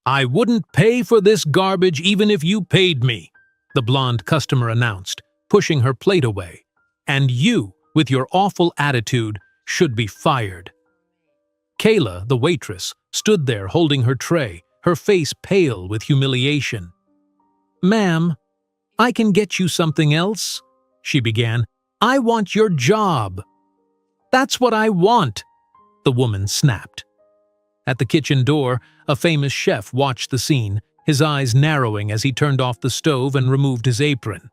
"I wouldn't pay for this garbage even if you paid me," the blonde customer announced, pushing her plate away. "And you, with your awful attitude, should be fired." Kayla, the waitress, stood there holding her tray, her face pale with humiliation. "Ma'am, I can get you something else," she began. "I want your job." "That's what I want," the woman snapped. At the kitchen door, a famous chef watched the scene, his eyes narrowing as he turned off the stove and removed his apron.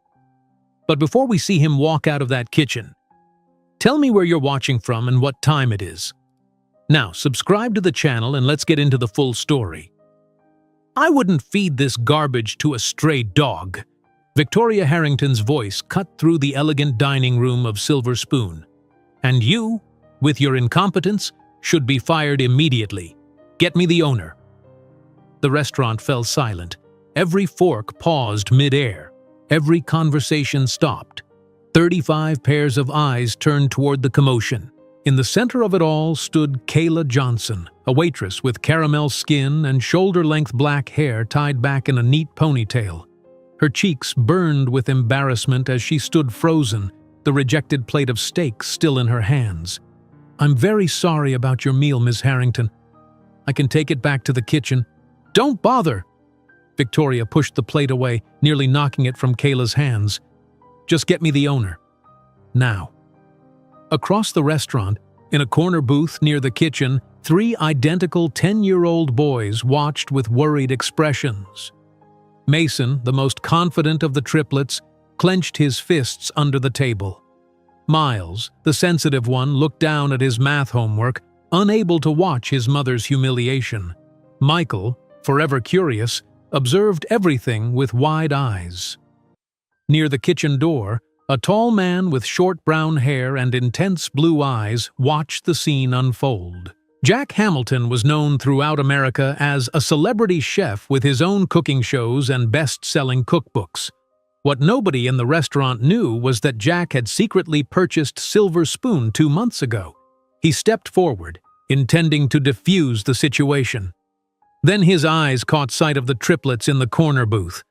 But before we see him walk out of that kitchen, tell me where you're watching from and what time it is. Now, subscribe to the channel and let's get into the full story. "I wouldn't feed this garbage to a stray dog." Victoria Harrington's voice cut through the elegant dining room of Silver Spoon. "And you, with your incompetence, should be fired immediately. Get me the owner." The restaurant fell silent. Every fork paused mid-air. Every conversation stopped. 35 pairs of eyes turned toward the commotion. In the center of it all stood Kayla Johnson, a waitress with caramel skin and shoulder-length black hair tied back in a neat ponytail. Her cheeks burned with embarrassment as she stood frozen, the rejected plate of steak still in her hands. "I'm very sorry about your meal, Miss Harrington. I can take it back to the kitchen." "Don't bother!" Victoria pushed the plate away, nearly knocking it from Kayla's hands. "Just get me the owner. Now." Across the restaurant, in a corner booth near the kitchen, 3 identical 10-year-old boys watched with worried expressions. Mason, the most confident of the triplets, clenched his fists under the table. Miles, the sensitive one, looked down at his math homework, unable to watch his mother's humiliation. Michael, forever curious, observed everything with wide eyes. Near the kitchen door, a tall man with short brown hair and intense blue eyes watched the scene unfold. Jack Hamilton was known throughout America as a celebrity chef with his own cooking shows and best-selling cookbooks. What nobody in the restaurant knew was that Jack had secretly purchased Silver Spoon 2 months ago. He stepped forward, intending to defuse the situation. Then his eyes caught sight of the triplets in the corner booth.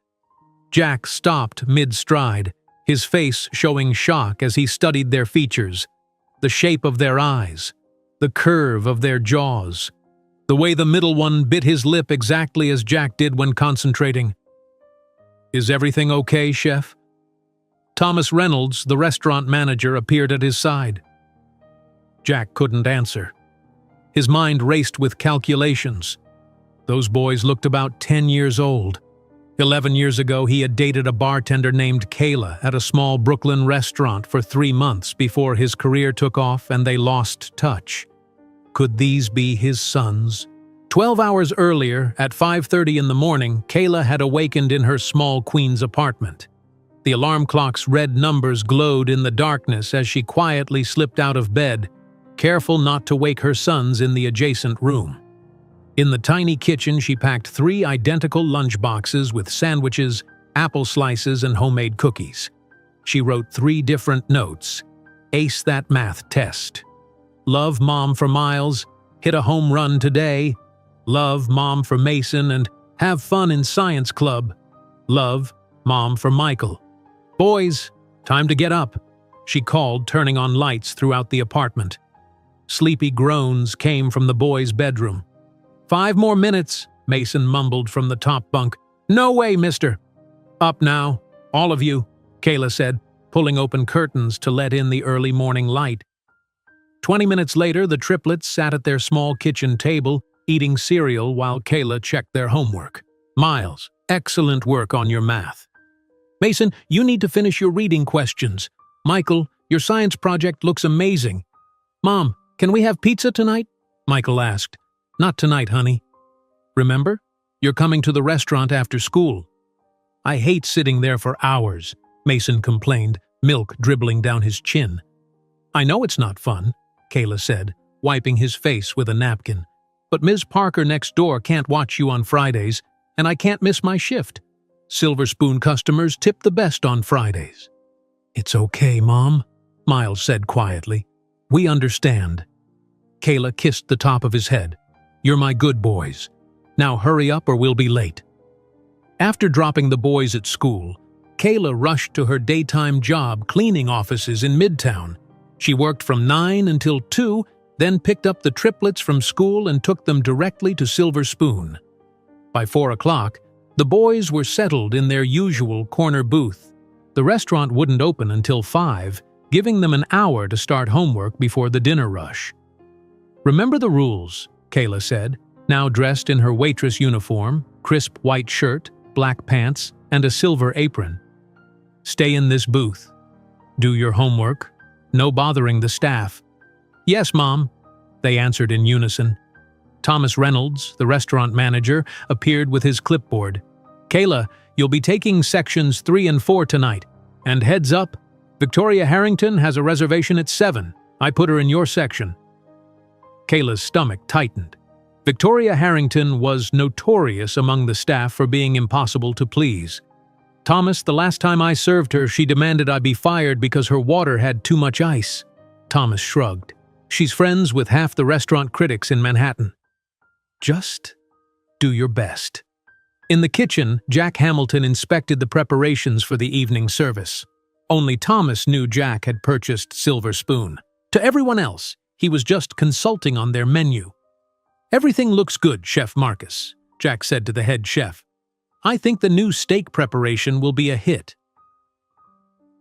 Jack stopped mid-stride, his face showing shock as he studied their features, the shape of their eyes, the curve of their jaws, the way the middle one bit his lip exactly as Jack did when concentrating. "Is everything okay, chef?" Thomas Reynolds, the restaurant manager, appeared at his side. Jack couldn't answer. His mind raced with calculations. Those boys looked about 10 years old. 11 years ago, he had dated a bartender named Kayla at a small Brooklyn restaurant for 3 months before his career took off and they lost touch. Could these be his sons? 12 hours earlier, at 5:30 in the morning, Kayla had awakened in her small Queens apartment. The alarm clock's red numbers glowed in the darkness as she quietly slipped out of bed, careful not to wake her sons in the adjacent room. In the tiny kitchen, she packed 3 identical lunchboxes with sandwiches, apple slices, and homemade cookies. She wrote 3 different notes. "Ace that math test." "Love Mom for Miles," "Hit a home run today," "Love Mom for Mason," and "Have fun in science club." "Love Mom for Michael." "Boys, time to get up," she called, turning on lights throughout the apartment. Sleepy groans came from the boys' bedroom. "5 more minutes," Mason mumbled from the top bunk. "No way, mister." "Up now, all of you," Kayla said, pulling open curtains to let in the early morning light. 20 minutes later, the triplets sat at their small kitchen table, eating cereal while Kayla checked their homework. "Miles, excellent work on your math." "Mason, you need to finish your reading questions." "Michael, your science project looks amazing." "Mom, can we have pizza tonight?" Michael asked. "Not tonight, honey. Remember, you're coming to the restaurant after school." "I hate sitting there for hours," Mason complained, milk dribbling down his chin. "I know it's not fun," Kayla said, wiping his face with a napkin. "But Ms. Parker next door can't watch you on Fridays, and I can't miss my shift. Silver Spoon customers tip the best on Fridays." "It's okay, Mom," Miles said quietly. "We understand." Kayla kissed the top of his head. "You're my good boys. Now hurry up or we'll be late." After dropping the boys at school, Kayla rushed to her daytime job cleaning offices in Midtown. She worked from 9 until 2, then picked up the triplets from school and took them directly to Silver Spoon. By 4 o'clock, the boys were settled in their usual corner booth. The restaurant wouldn't open until 5, giving them an hour to start homework before the dinner rush. "Remember the rules," Kayla said, now dressed in her waitress uniform, crisp white shirt, black pants, and a silver apron. "Stay in this booth. Do your homework. No bothering the staff." "Yes, Mom," they answered in unison. Thomas Reynolds, the restaurant manager, appeared with his clipboard. "Kayla, you'll be taking sections 3 and 4 tonight. And heads up, Victoria Harrington has a reservation at 7. I put her in your section." Kayla's stomach tightened. Victoria Harrington was notorious among the staff for being impossible to please. "Thomas, the last time I served her, she demanded I be fired because her water had too much ice." Thomas shrugged. "She's friends with half the restaurant critics in Manhattan." "Just do your best." In the kitchen, Jack Hamilton inspected the preparations for the evening service. Only Thomas knew Jack had purchased Silver Spoon. To everyone else, he was just consulting on their menu. "Everything looks good, Chef Marcus," Jack said to the head chef. "I think the new steak preparation will be a hit."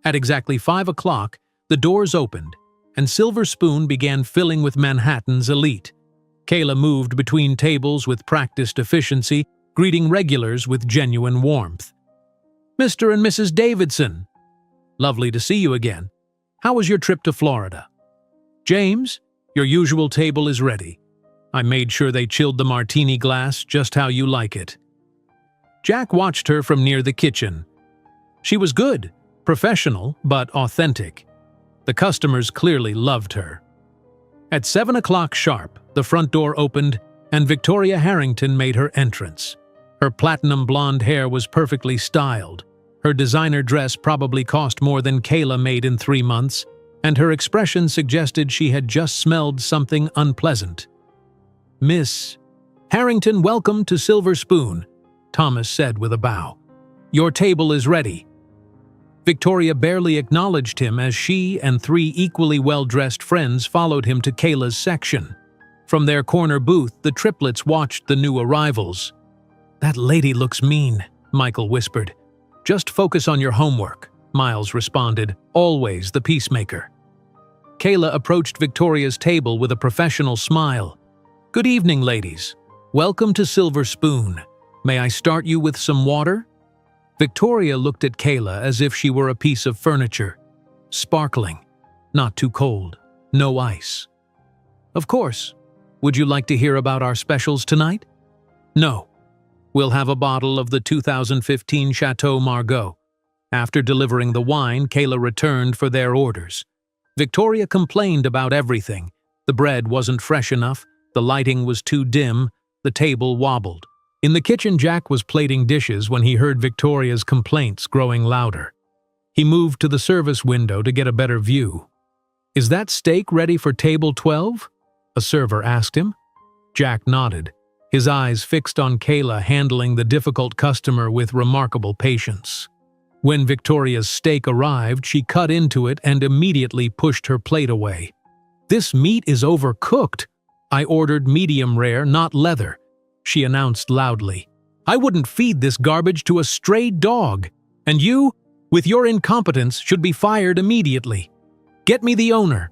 At exactly 5 o'clock, the doors opened, and Silver Spoon began filling with Manhattan's elite. Kayla moved between tables with practiced efficiency, greeting regulars with genuine warmth. "Mr. and Mrs. Davidson, lovely to see you again. How was your trip to Florida? James, your usual table is ready. I made sure they chilled the martini glass just how you like it." Jack watched her from near the kitchen. She was good, professional, but authentic. The customers clearly loved her. At 7 o'clock sharp, the front door opened, and Victoria Harrington made her entrance. Her platinum blonde hair was perfectly styled. Her designer dress probably cost more than Kayla made in 3 months, and her expression suggested she had just smelled something unpleasant. "Miss Harrington, welcome to Silver Spoon," Thomas said with a bow. "Your table is ready." Victoria barely acknowledged him as she and 3 equally well-dressed friends followed him to Kayla's section. From their corner booth, the triplets watched the new arrivals. "That lady looks mean," Michael whispered. "Just focus on your homework," Miles responded, always the peacemaker. Kayla approached Victoria's table with a professional smile. "Good evening, ladies. Welcome to Silver Spoon. May I start you with some water?" Victoria looked at Kayla as if she were a piece of furniture. Sparkling, not too cold, no ice. "Of course. Would you like to hear about our specials tonight?" "No. We'll have a bottle of the 2015 Chateau Margaux." After delivering the wine, Kayla returned for their orders. Victoria complained about everything. The bread wasn't fresh enough, the lighting was too dim, the table wobbled. In the kitchen, Jack was plating dishes when he heard Victoria's complaints growing louder. He moved to the service window to get a better view. "Is that steak ready for table 12? A server asked him. Jack nodded, his eyes fixed on Kayla handling the difficult customer with remarkable patience. When Victoria's steak arrived, she cut into it and immediately pushed her plate away. "This meat is overcooked. I ordered medium rare, not leather," she announced loudly. "I wouldn't feed this garbage to a stray dog. And you, with your incompetence, should be fired immediately. Get me the owner."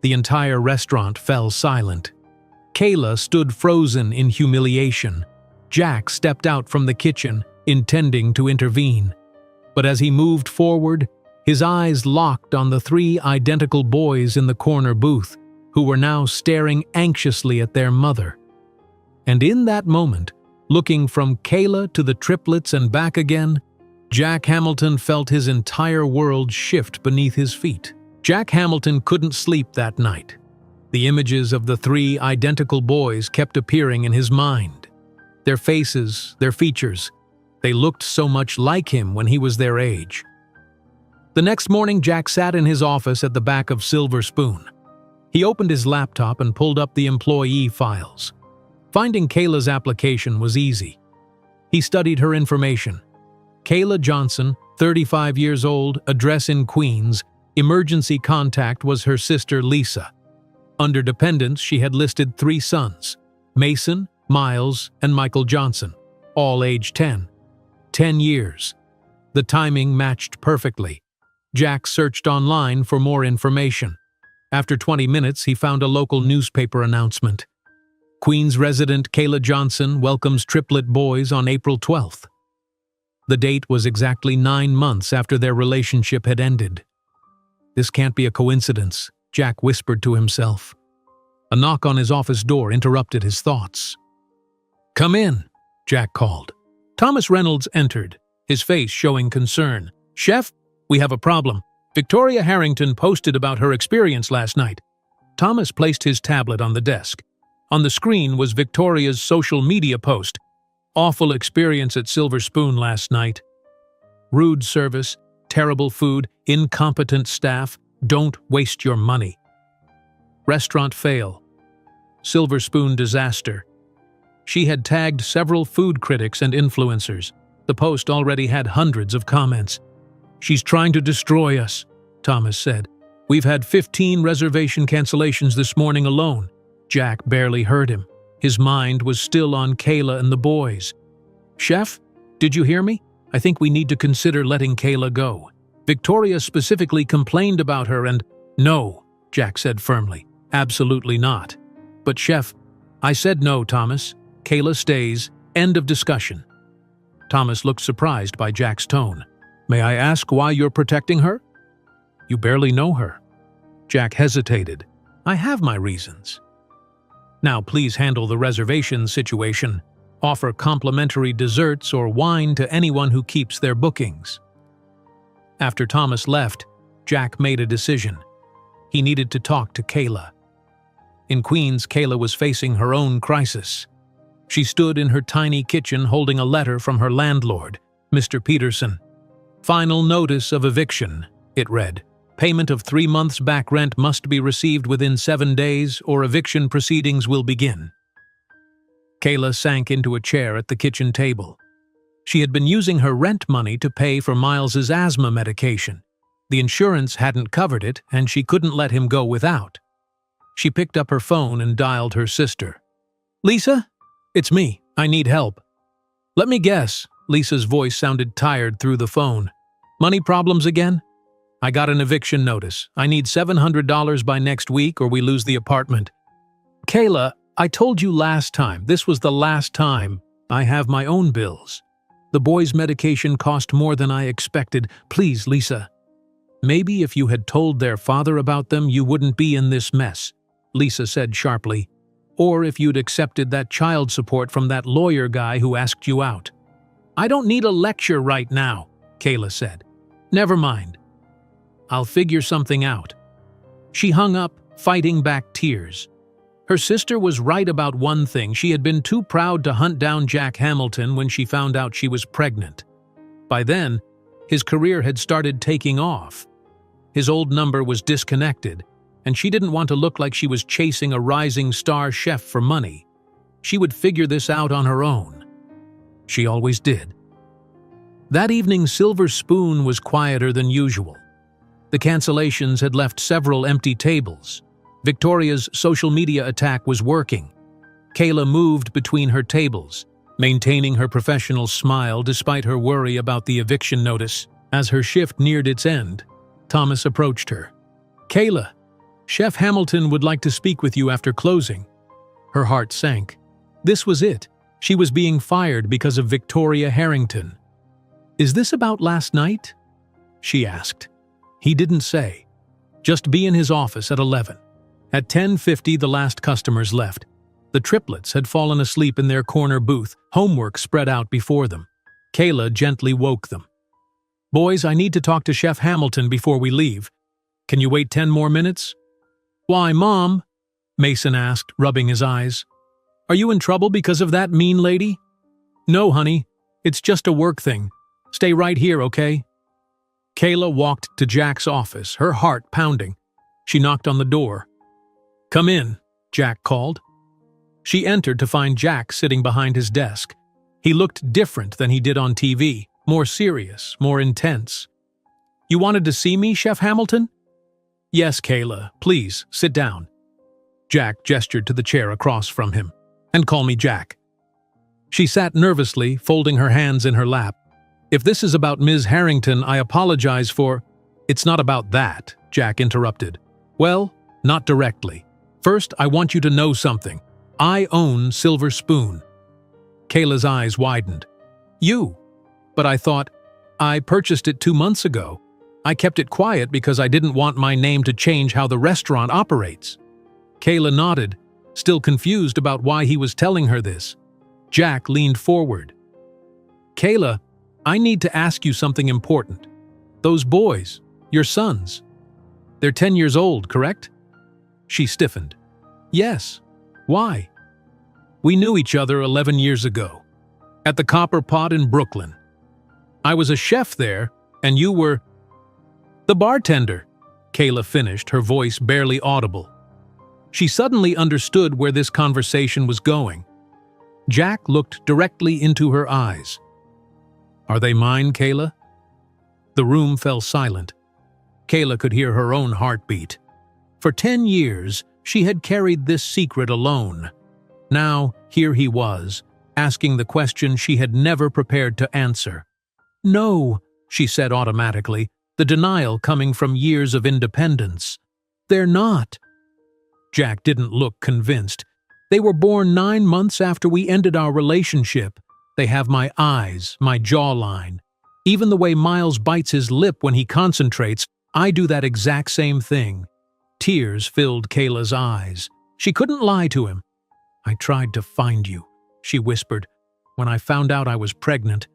The entire restaurant fell silent. Kayla stood frozen in humiliation. Jack stepped out from the kitchen, intending to intervene. But as he moved forward, his eyes locked on the 3 identical boys in the corner booth, who were now staring anxiously at their mother. And in that moment, looking from Kayla to the triplets and back again, Jack Hamilton felt his entire world shift beneath his feet. Jack Hamilton couldn't sleep that night. The images of the 3 identical boys kept appearing in his mind. Their faces, their features, they looked so much like him when he was their age. The next morning, Jack sat in his office at the back of Silver Spoon. He opened his laptop and pulled up the employee files. Finding Kayla's application was easy. He studied her information. Kayla Johnson, 35 years old, address in Queens. Emergency contact was her sister Lisa. Under dependents, she had listed 3 sons, Mason, Miles, and Michael Johnson, all age 10. 10 years. The timing matched perfectly. Jack searched online for more information. After 20 minutes, he found a local newspaper announcement. Queens resident Kayla Johnson welcomes triplet boys on April 12th. The date was exactly 9 months after their relationship had ended. This can't be a coincidence, Jack whispered to himself. A knock on his office door interrupted his thoughts. "Come in," Jack called. Thomas Reynolds entered, his face showing concern. "Chef, we have a problem. Victoria Harrington posted about her experience last night." Thomas placed his tablet on the desk. On the screen was Victoria's social media post. "Awful experience at Silver Spoon last night. Rude service, terrible food, incompetent staff. Don't waste your money. Restaurant fail. Silver Spoon disaster." She had tagged several food critics and influencers. The post already had hundreds of comments. "She's trying to destroy us," Thomas said. "We've had 15 reservation cancellations this morning alone." Jack barely heard him. His mind was still on Kayla and the boys. "Chef, did you hear me? I think we need to consider letting Kayla go. Victoria specifically complained about her and—" "No," Jack said firmly. "Absolutely not." "But Chef—" "I said no, Thomas. Kayla stays. End of discussion." Thomas looked surprised by Jack's tone. "May I ask why you're protecting her?" "You barely know her." Jack hesitated. "I have my reasons." "Now please handle the reservation situation. Offer complimentary desserts or wine to anyone who keeps their bookings." After Thomas left, Jack made a decision. He needed to talk to Kayla. In Queens, Kayla was facing her own crisis. She stood in her tiny kitchen holding a letter from her landlord, Mr. Peterson. "Final notice of eviction," it read. "Payment of 3 months back rent must be received within 7 days or eviction proceedings will begin." Kayla sank into a chair at the kitchen table. She had been using her rent money to pay for Miles's asthma medication. The insurance hadn't covered it, and she couldn't let him go without. She picked up her phone and dialed her sister. "Lisa? It's me. I need help." "Let me guess." Lisa's voice sounded tired through the phone. "Money problems again?" "I got an eviction notice. I need $700 by next week or we lose the apartment." "Kayla, I told you last time. This was the last time. I have my own bills. The boys' medication cost more than I expected. Please, Lisa." "Maybe if you had told their father about them, you wouldn't be in this mess," Lisa said sharply. "Or if you'd accepted that child support from that lawyer guy who asked you out." "I don't need a lecture right now," Kayla said. "Never mind. I'll figure something out." She hung up, fighting back tears. Her sister was right about one thing. She had been too proud to hunt down Jack Hamilton when she found out she was pregnant. By then, his career had started taking off. His old number was disconnected, and she didn't want to look like she was chasing a rising star chef for money. She would figure this out on her own. She always did. That evening, Silver Spoon was quieter than usual. The cancellations had left several empty tables. Victoria's social media attack was working. Kayla moved between her tables, maintaining her professional smile despite her worry about the eviction notice. As her shift neared its end, Thomas approached her. "Kayla, Chef Hamilton would like to speak with you after closing." Her heart sank. This was it. She was being fired because of Victoria Harrington. "Is this about last night?" she asked. He didn't say. "Just be in his office at 11. At 10:50, the last customers left. The triplets had fallen asleep in their corner booth, homework spread out before them. Kayla gently woke them. "Boys, I need to talk to Chef Hamilton before we leave. Can you wait 10 more minutes?" "Why, Mom?" Mason asked, rubbing his eyes. "Are you in trouble because of that mean lady?" "No, honey. It's just a work thing. Stay right here, okay?" Kayla walked to Jack's office, her heart pounding. She knocked on the door. "Come in," Jack called. She entered to find Jack sitting behind his desk. He looked different than he did on TV, more serious, more intense. "You wanted to see me, Chef Hamilton?" "Yes, Kayla. Please, sit down." Jack gestured to the chair across from him. "And call me Jack." She sat nervously, folding her hands in her lap. "If this is about Ms. Harrington, I apologize for—" "It's not about that," Jack interrupted. "Well, not directly. First, I want you to know something. I own Silver Spoon." Kayla's eyes widened. "You? But I thought, I purchased it 2 months ago. I kept it quiet because I didn't want my name to change how the restaurant operates." Kayla nodded, still confused about why he was telling her this. Jack leaned forward. "Kayla, I need to ask you something important. Those boys, your sons, they're 10 years old, correct?" She stiffened. "Yes. Why?" "We knew each other 11 years ago, at the Copper Pot in Brooklyn. I was a chef there, and you were—" "The bartender," Kayla finished, her voice barely audible. She suddenly understood where this conversation was going. Jack looked directly into her eyes. "Are they mine, Kayla?" The room fell silent. Kayla could hear her own heartbeat. For 10 years, she had carried this secret alone. Now, here he was, asking the question she had never prepared to answer. "No," she said automatically, the denial coming from years of independence. "They're not." Jack didn't look convinced. "They were born 9 months after we ended our relationship. They have my eyes, my jawline. Even the way Miles bites his lip when he concentrates, I do that exact same thing." Tears filled Kayla's eyes. She couldn't lie to him. "I tried to find you," she whispered, "when I found out I was pregnant.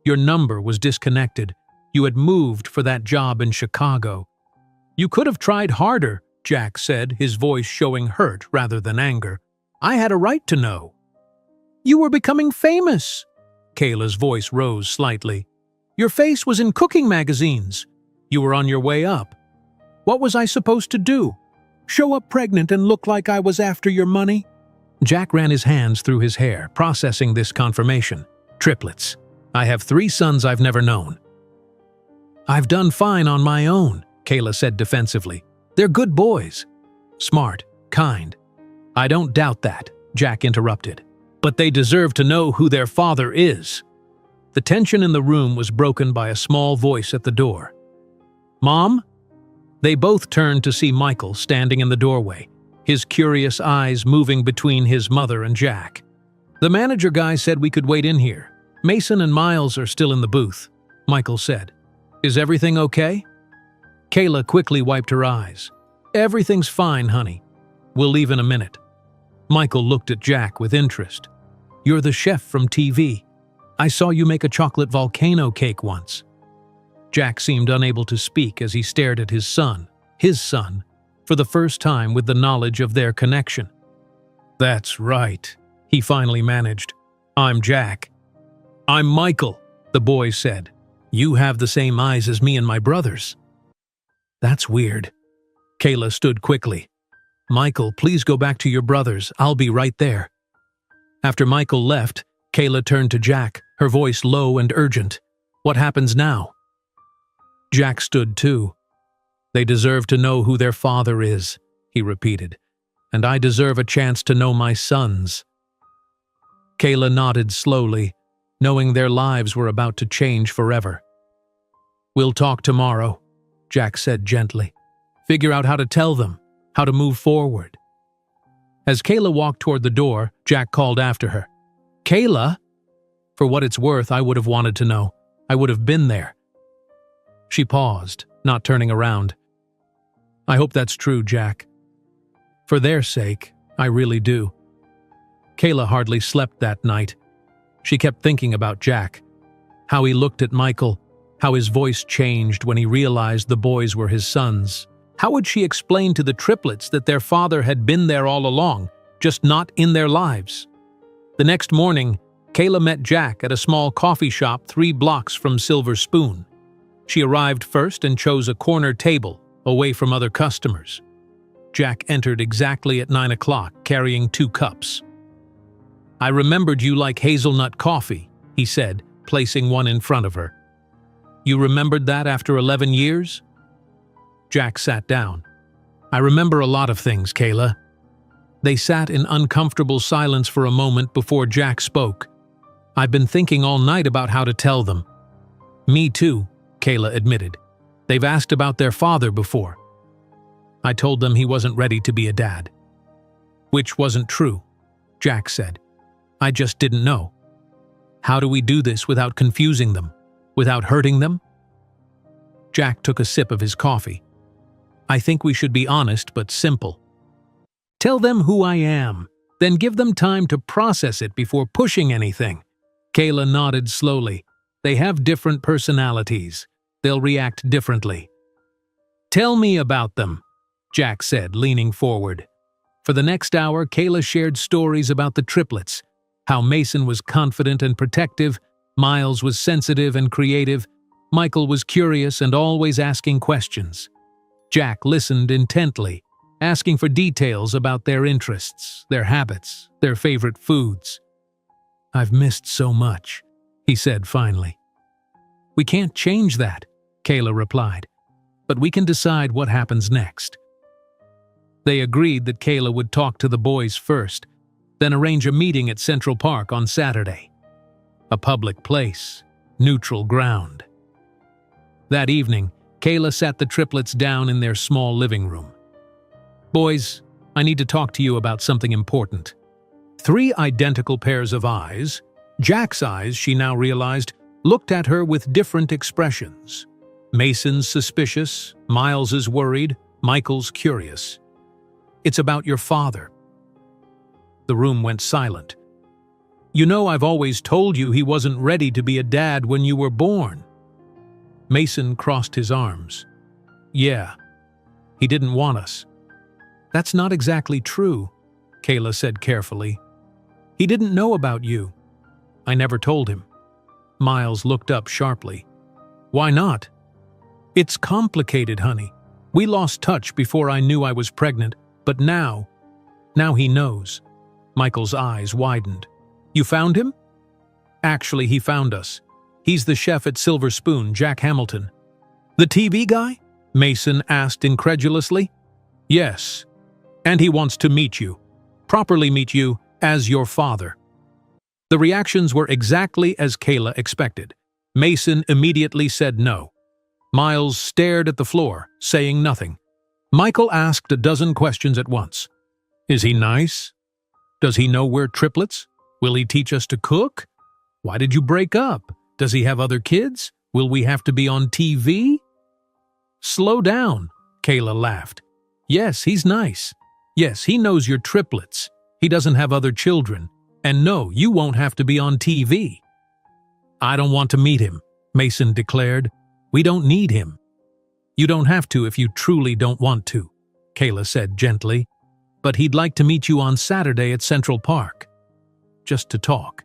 Your number was disconnected. You had moved for that job in Chicago." "You could have tried harder," Jack said, his voice showing hurt rather than anger. "I had a right to know." "You were becoming famous." Kayla's voice rose slightly. "Your face was in cooking magazines. You were on your way up. What was I supposed to do? Show up pregnant and look like I was after your money?" Jack ran his hands through his hair, processing this confirmation. "Triplets. I have 3 sons I've never known." "I've done fine on my own," Kayla said defensively. "They're good boys. Smart, kind." "I don't doubt that," Jack interrupted. "But they deserve to know who their father is." The tension in the room was broken by a small voice at the door. "Mom?" They both turned to see Michael standing in the doorway, his curious eyes moving between his mother and Jack. "The manager guy said we could wait in here. Mason and Miles are still in the booth," Michael said. "Is everything okay?" Kayla quickly wiped her eyes. "Everything's fine, honey. We'll leave in a minute." Michael looked at Jack with interest. "You're the chef from TV. I saw you make a chocolate volcano cake once." Jack seemed unable to speak as he stared at his son, for the first time with the knowledge of their connection. "That's right," he finally managed. "I'm Jack." "I'm Michael," the boy said. "You have the same eyes as me and my brothers." "That's weird." Kayla stood quickly. "Michael, please go back to your brothers. I'll be right there." After Michael left, Kayla turned to Jack, her voice low and urgent. "What happens now?" Jack stood too. "They deserve to know who their father is," he repeated. "And I deserve a chance to know my sons." Kayla nodded slowly, knowing their lives were about to change forever. "We'll talk tomorrow," Jack said gently. "Figure out how to tell them, how to move forward." As Kayla walked toward the door, Jack called after her. "Kayla?" For what it's worth, I would have wanted to know. I would have been there. She paused, not turning around. "I hope that's true, Jack. For their sake, I really do." Kayla hardly slept that night. She kept thinking about Jack, how he looked at Michael, how his voice changed when he realized the boys were his sons. How would she explain to the triplets that their father had been there all along, just not in their lives? The next morning, Kayla met Jack at a small coffee shop 3 blocks from Silver Spoon. She arrived first and chose a corner table, away from other customers. Jack entered exactly at 9 o'clock, carrying 2 cups. I remembered you like hazelnut coffee, he said, placing one in front of her. You remembered that after 11 years? Jack sat down. I remember a lot of things, Kayla. They sat in uncomfortable silence for a moment before Jack spoke. I've been thinking all night about how to tell them. Me too, Kayla admitted. They've asked about their father before. I told them he wasn't ready to be a dad. Which wasn't true, Jack said. I just didn't know. How do we do this without confusing them, without hurting them? Jack took a sip of his coffee. I think we should be honest but simple. Tell them who I am, then give them time to process it before pushing anything. Kayla nodded slowly. They have different personalities. They'll react differently. Tell me about them, Jack said, leaning forward. For the next hour, Kayla shared stories about the triplets, how Mason was confident and protective, Miles was sensitive and creative, Michael was curious and always asking questions. Jack listened intently, asking for details about their interests, their habits, their favorite foods. I've missed so much, he said finally. We can't change that, Kayla replied, but we can decide what happens next. They agreed that Kayla would talk to the boys first, then arrange a meeting at Central Park on Saturday. A public place, neutral ground. That evening, Kayla sat the triplets down in their small living room. Boys, I need to talk to you about something important. 3 identical pairs of eyes, Jack's eyes, she now realized, looked at her with different expressions. Mason's suspicious, Miles's worried, Michael's curious. It's about your father. The room went silent. You know, I've always told you he wasn't ready to be a dad when you were born. Mason crossed his arms. Yeah, he didn't want us. That's not exactly true, Kayla said carefully. He didn't know about you. I never told him. Miles looked up sharply. Why not? It's complicated, honey. We lost touch before I knew I was pregnant, but now he knows. Michael's eyes widened. You found him? Actually, he found us. He's the chef at Silver Spoon, Jack Hamilton. The TV guy? Mason asked incredulously. Yes. And he wants to meet you. Properly meet you as your father. The reactions were exactly as Kayla expected. Mason immediately said no. Miles stared at the floor, saying nothing. Michael asked a dozen questions at once. Is he nice? Does he know we're triplets? Will he teach us to cook? Why did you break up? Does he have other kids? Will we have to be on TV? Slow down, Kayla laughed. Yes, he's nice. Yes, he knows you're triplets. He doesn't have other children. And no, you won't have to be on TV. I don't want to meet him, Mason declared. We don't need him. You don't have to if you truly don't want to, Kayla said gently. But he'd like to meet you on Saturday at Central Park. Just to talk.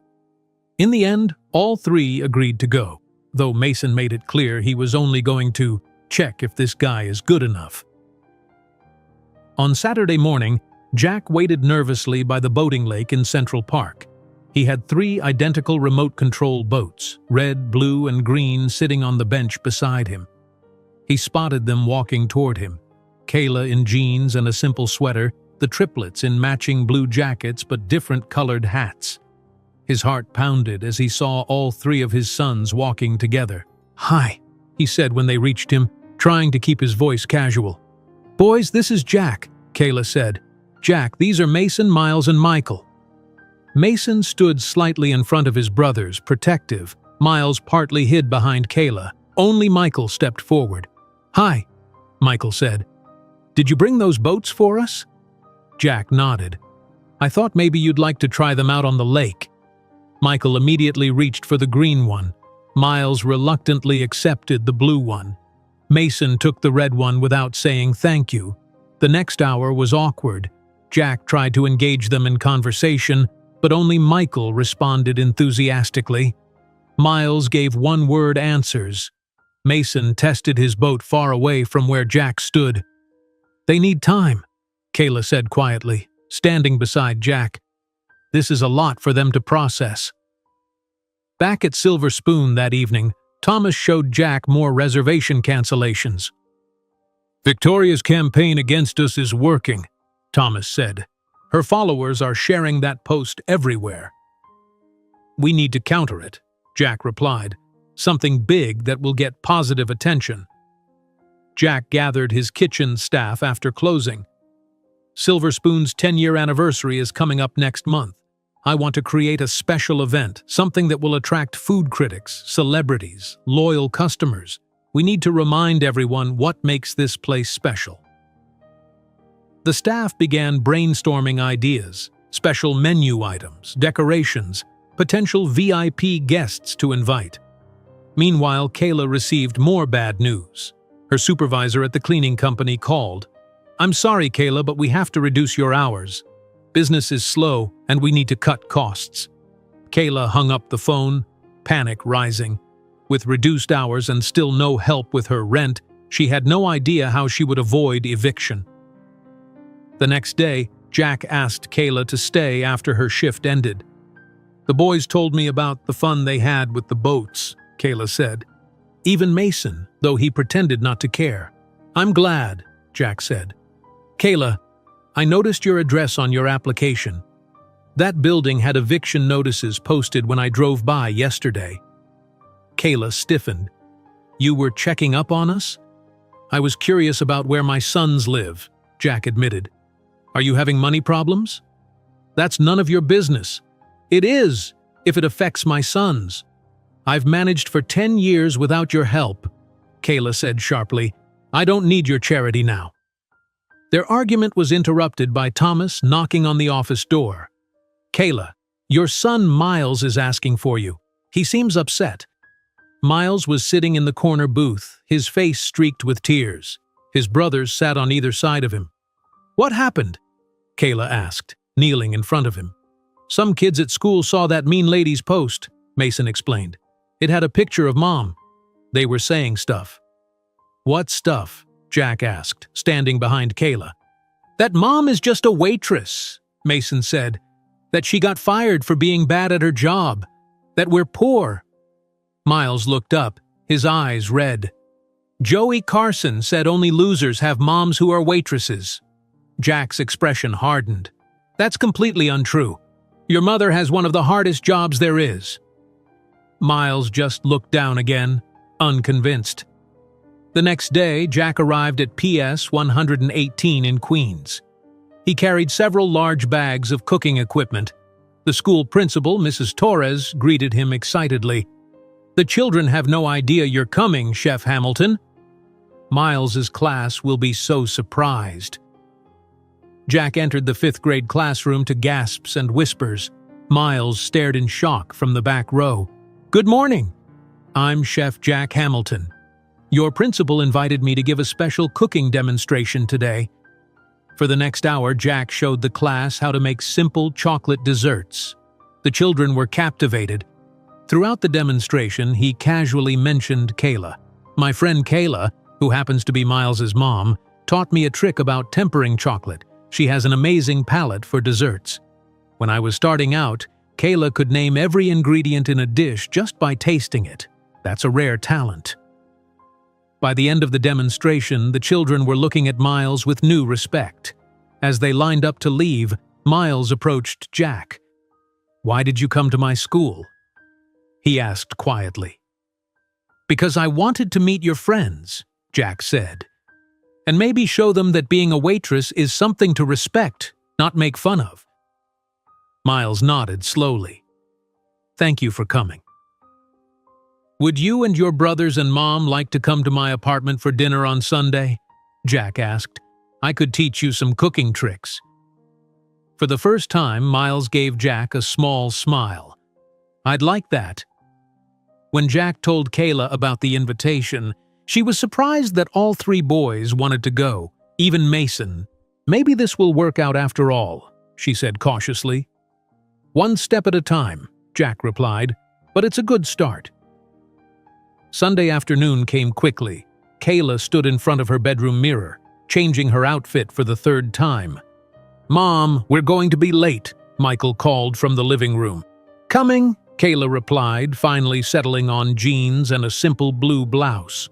In the end, all 3 agreed to go, though Mason made it clear he was only going to check if this guy is good enough. On Saturday morning, Jack waited nervously by the boating lake in Central Park. He had 3 identical remote-control boats, red, blue, and green, sitting on the bench beside him. He spotted them walking toward him. Kayla in jeans and a simple sweater, the triplets in matching blue jackets but different colored hats. His heart pounded as he saw all 3 of his sons walking together. Hi, he said when they reached him, trying to keep his voice casual. Boys, this is Jack, Kayla said. Jack, these are Mason, Miles, and Michael. Mason stood slightly in front of his brothers, protective. Miles partly hid behind Kayla. Only Michael stepped forward. Hi, Michael said. Did you bring those boats for us? Jack nodded. I thought maybe you'd like to try them out on the lake. Michael immediately reached for the green one. Miles reluctantly accepted the blue one. Mason took the red one without saying thank you. The next hour was awkward. Jack tried to engage them in conversation, but only Michael responded enthusiastically. Miles gave one-word answers. Mason tested his boat far away from where Jack stood. They need time, Kayla said quietly, standing beside Jack. This is a lot for them to process. Back at Silver Spoon that evening, Thomas showed Jack more reservation cancellations. "Victoria's campaign against us is working," Thomas said. "Her followers are sharing that post everywhere." "We need to counter it," Jack replied. "Something big that will get positive attention." Jack gathered his kitchen staff after closing. "Silver Spoon's 10-year anniversary is coming up next month. I want to create a special event, something that will attract food critics, celebrities, loyal customers. We need to remind everyone what makes this place special." The staff began brainstorming ideas, special menu items, decorations, potential VIP guests to invite. Meanwhile, Kayla received more bad news. Her supervisor at the cleaning company called. "I'm sorry, Kayla, but we have to reduce your hours. Business is slow, and we need to cut costs." Kayla hung up the phone, panic rising. With reduced hours and still no help with her rent, she had no idea how she would avoid eviction. The next day, Jack asked Kayla to stay after her shift ended. "The boys told me about the fun they had with the boats," Kayla said. "Even Mason, though he pretended not to care." "I'm glad," Jack said. "Kayla, I noticed your address on your application. That building had eviction notices posted when I drove by yesterday." Kayla stiffened. "You were checking up on us?" "I was curious about where my sons live," Jack admitted. "Are you having money problems?" "That's none of your business." "It is, if it affects my sons." "I've managed for 10 years without your help," Kayla said sharply. "I don't need your charity now." Their argument was interrupted by Thomas knocking on the office door. "Kayla, your son Miles is asking for you. He seems upset." Miles was sitting in the corner booth, his face streaked with tears. His brothers sat on either side of him. "What happened?" Kayla asked, kneeling in front of him. "Some kids at school saw that mean lady's post," Mason explained. "It had a picture of Mom. They were saying stuff." "What stuff?" Jack asked, standing behind Kayla. "That Mom is just a waitress," Mason said. "That she got fired for being bad at her job. That we're poor." Miles looked up, his eyes red. "Joey Carson said only losers have moms who are waitresses." Jack's expression hardened. "That's completely untrue. Your mother has one of the hardest jobs there is." Miles just looked down again, unconvinced. The next day, Jack arrived at PS 118 in Queens. He carried several large bags of cooking equipment. The school principal, Mrs. Torres, greeted him excitedly. "The children have no idea you're coming, Chef Hamilton." Miles's class will be so surprised. Jack entered the 5th grade classroom to gasps and whispers. Miles stared in shock from the back row. "Good morning. I'm Chef Jack Hamilton. Your principal invited me to give a special cooking demonstration today." For the next hour, Jack showed the class how to make simple chocolate desserts. The children were captivated. Throughout the demonstration, he casually mentioned Kayla. "My friend Kayla, who happens to be Miles's mom, taught me a trick about tempering chocolate. She has an amazing palate for desserts. When I was starting out, Kayla could name every ingredient in a dish just by tasting it. That's a rare talent." By the end of the demonstration, the children were looking at Miles with new respect. As they lined up to leave, Miles approached Jack. "Why did you come to my school?" he asked quietly. "Because I wanted to meet your friends," Jack said. "And maybe show them that being a waitress is something to respect, not make fun of." Miles nodded slowly. "Thank you for coming." "Would you and your brothers and Mom like to come to my apartment for dinner on Sunday?" Jack asked. "I could teach you some cooking tricks." For the first time, Miles gave Jack a small smile. "I'd like that." When Jack told Kayla about the invitation, she was surprised that all 3 boys wanted to go, even Mason. "Maybe this will work out after all," she said cautiously. "One step at a time," Jack replied, "but it's a good start." Sunday afternoon came quickly. Kayla stood in front of her bedroom mirror, changing her outfit for the 3rd time. "Mom, we're going to be late," Michael called from the living room. "Coming," Kayla replied, finally settling on jeans and a simple blue blouse.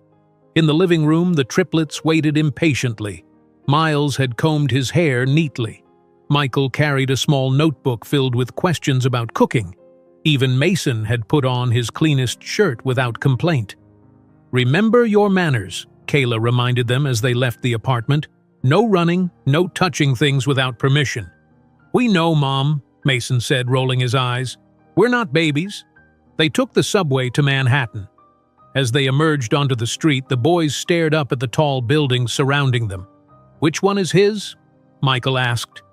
In the living room, the triplets waited impatiently. Miles had combed his hair neatly. Michael carried a small notebook filled with questions about cooking. Even Mason had put on his cleanest shirt without complaint. "Remember your manners," Kayla reminded them as they left the apartment. "No running, no touching things without permission." "We know, Mom," Mason said, rolling his eyes. "We're not babies." They took the subway to Manhattan. As they emerged onto the street, the boys stared up at the tall buildings surrounding them. "Which one is his?" Michael asked.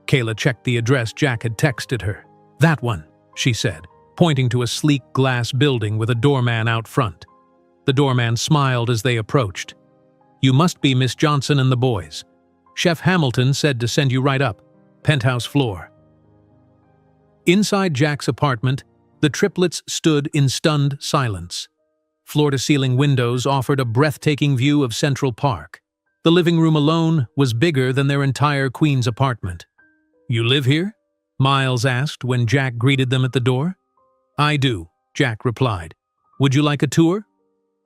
Kayla checked the address Jack had texted her. "That one," she said, pointing to a sleek glass building with a doorman out front. The doorman smiled as they approached. "You must be Miss Johnson and the boys. Chef Hamilton said to send you right up. Penthouse floor." Inside Jack's apartment, the triplets stood in stunned silence. Floor-to-ceiling windows offered a breathtaking view of Central Park. The living room alone was bigger than their entire Queens apartment. "You live here?" Miles asked when Jack greeted them at the door. "I do," Jack replied. "Would you like a tour?"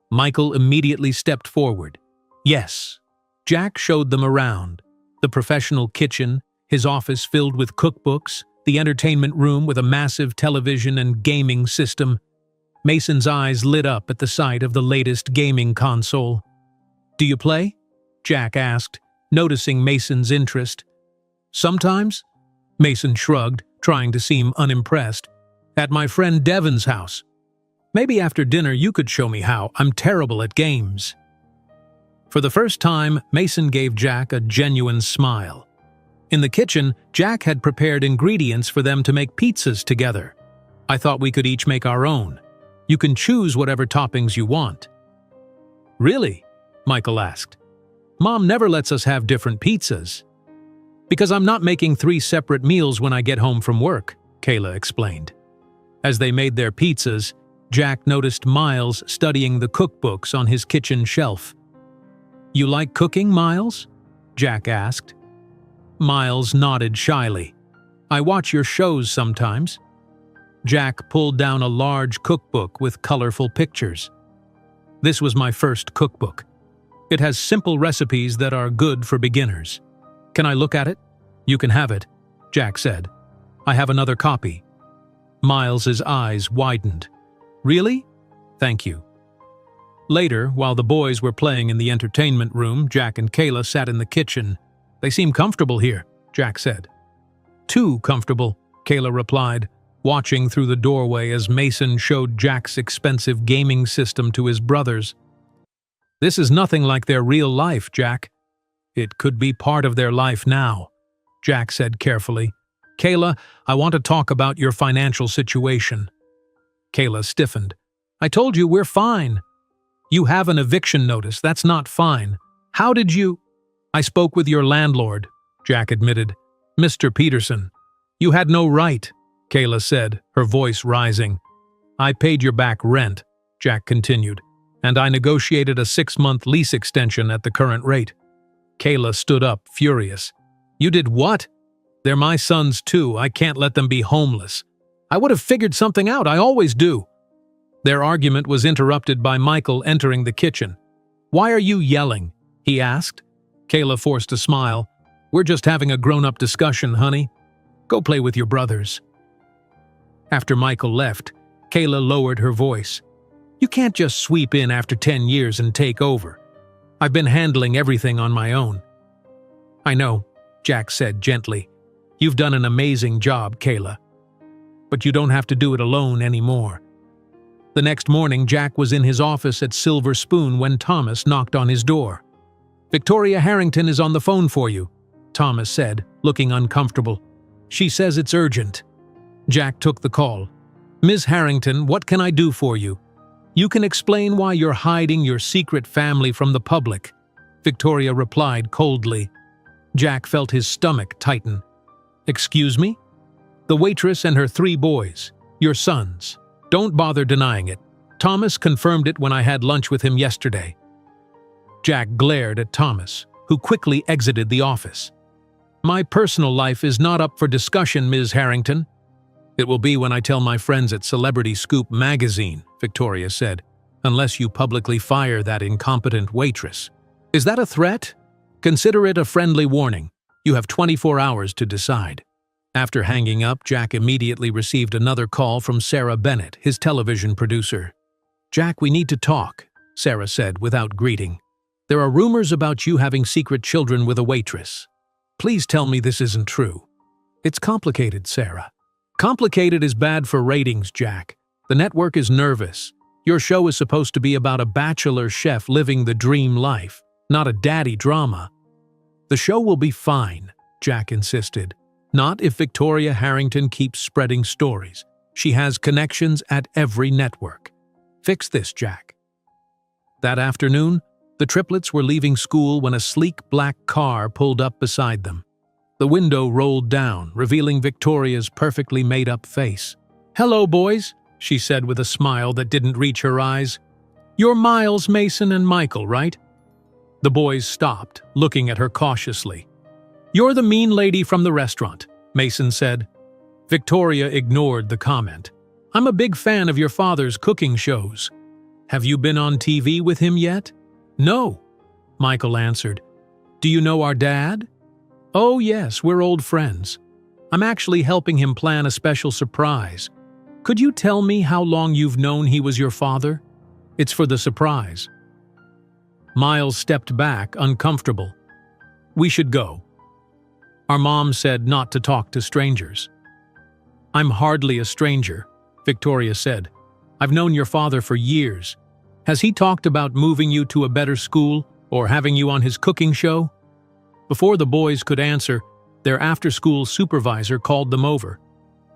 Michael immediately stepped forward. "Yes." Jack showed them around. The professional kitchen, his office filled with cookbooks, the entertainment room with a massive television and gaming system. Mason's eyes lit up at the sight of the latest gaming console. "Do you play?" Jack asked, noticing Mason's interest. "Sometimes," Mason shrugged, trying to seem unimpressed. "At my friend Devin's house. Maybe after dinner you could show me how. I'm terrible at games." For the first time, Mason gave Jack a genuine smile. In the kitchen, Jack had prepared ingredients for them to make pizzas together. "I thought we could each make our own. You can choose whatever toppings you want." "Really?" Michael asked. "Mom never lets us have different pizzas." "Because I'm not making 3 separate meals when I get home from work," Kayla explained. As they made their pizzas, Jack noticed Miles studying the cookbooks on his kitchen shelf. "You like cooking, Miles?" Jack asked. Miles nodded shyly. "I watch your shows sometimes." Jack pulled down a large cookbook with colorful pictures. "This was my first cookbook. It has simple recipes that are good for beginners." "Can I look at it?" "You can have it," Jack said. "I have another copy." Miles's eyes widened. "Really? Thank you." Later, while the boys were playing in the entertainment room, Jack and Kayla sat in the kitchen. "They seem comfortable here," Jack said. "Too comfortable," Kayla replied, watching through the doorway as Mason showed Jack's expensive gaming system to his brothers. "This is nothing like their real life, Jack." "It could be part of their life now," Jack said carefully. "Kayla, I want to talk about your financial situation." Kayla stiffened. "I told you we're fine." "You have an eviction notice. That's not fine. How did you—" "I spoke with your landlord," Jack admitted. "Mr. Peterson." "You had no right," Kayla said, her voice rising. "I paid your back rent," Jack continued, "and I negotiated a 6-month lease extension at the current rate." Kayla stood up, furious. "You did what?" "They're my sons too. I can't let them be homeless." "I would have figured something out. I always do." Their argument was interrupted by Michael entering the kitchen. "Why are you yelling?" he asked. Kayla forced a smile. "We're just having a grown-up discussion, honey. Go play with your brothers." After Michael left, Kayla lowered her voice. "You can't just sweep in after 10 years and take over. I've been handling everything on my own." "I know," Jack said gently. "You've done an amazing job, Kayla. But you don't have to do it alone anymore." The next morning, Jack was in his office at Silver Spoon when Thomas knocked on his door. "Victoria Harrington is on the phone for you," Thomas said, looking uncomfortable. "She says it's urgent." Jack took the call. "Ms. Harrington, what can I do for you?" "You can explain why you're hiding your secret family from the public," Victoria replied coldly. Jack felt his stomach tighten. "Excuse me?" "The waitress and her 3 boys, your sons. Don't bother denying it. Thomas confirmed it when I had lunch with him yesterday." Jack glared at Thomas, who quickly exited the office. My personal life is not up for discussion, Ms. Harrington. It will be when I tell my friends at Celebrity Scoop magazine, Victoria said, unless you publicly fire that incompetent waitress. Is that a threat? Consider it a friendly warning. You have 24 hours to decide. After hanging up, Jack immediately received another call from Sarah Bennett, his television producer. Jack, we need to talk, Sarah said without greeting. There are rumors about you having secret children with a waitress. Please tell me this isn't true. It's complicated, Sarah. Complicated is bad for ratings, Jack. The network is nervous. Your show is supposed to be about a bachelor chef living the dream life, not a daddy drama. The show will be fine, Jack insisted. Not if Victoria Harrington keeps spreading stories. She has connections at every network. Fix this, Jack. That afternoon, the triplets were leaving school when a sleek black car pulled up beside them. The window rolled down, revealing Victoria's perfectly made-up face. "Hello, boys," she said with a smile that didn't reach her eyes. "You're Miles, Mason, and Michael, right?" The boys stopped, looking at her cautiously. "You're the mean lady from the restaurant," Mason said. Victoria ignored the comment. "I'm a big fan of your father's cooking shows. Have you been on TV with him yet?" "No," Michael answered. "Do you know our dad?" "Oh yes, we're old friends. I'm actually helping him plan a special surprise. Could you tell me how long you've known he was your father? It's for the surprise." Miles stepped back, uncomfortable. "We should go. Our mom said not to talk to strangers." "I'm hardly a stranger," Victoria said. "I've known your father for years. Has he talked about moving you to a better school or having you on his cooking show?" Before the boys could answer, their after-school supervisor called them over.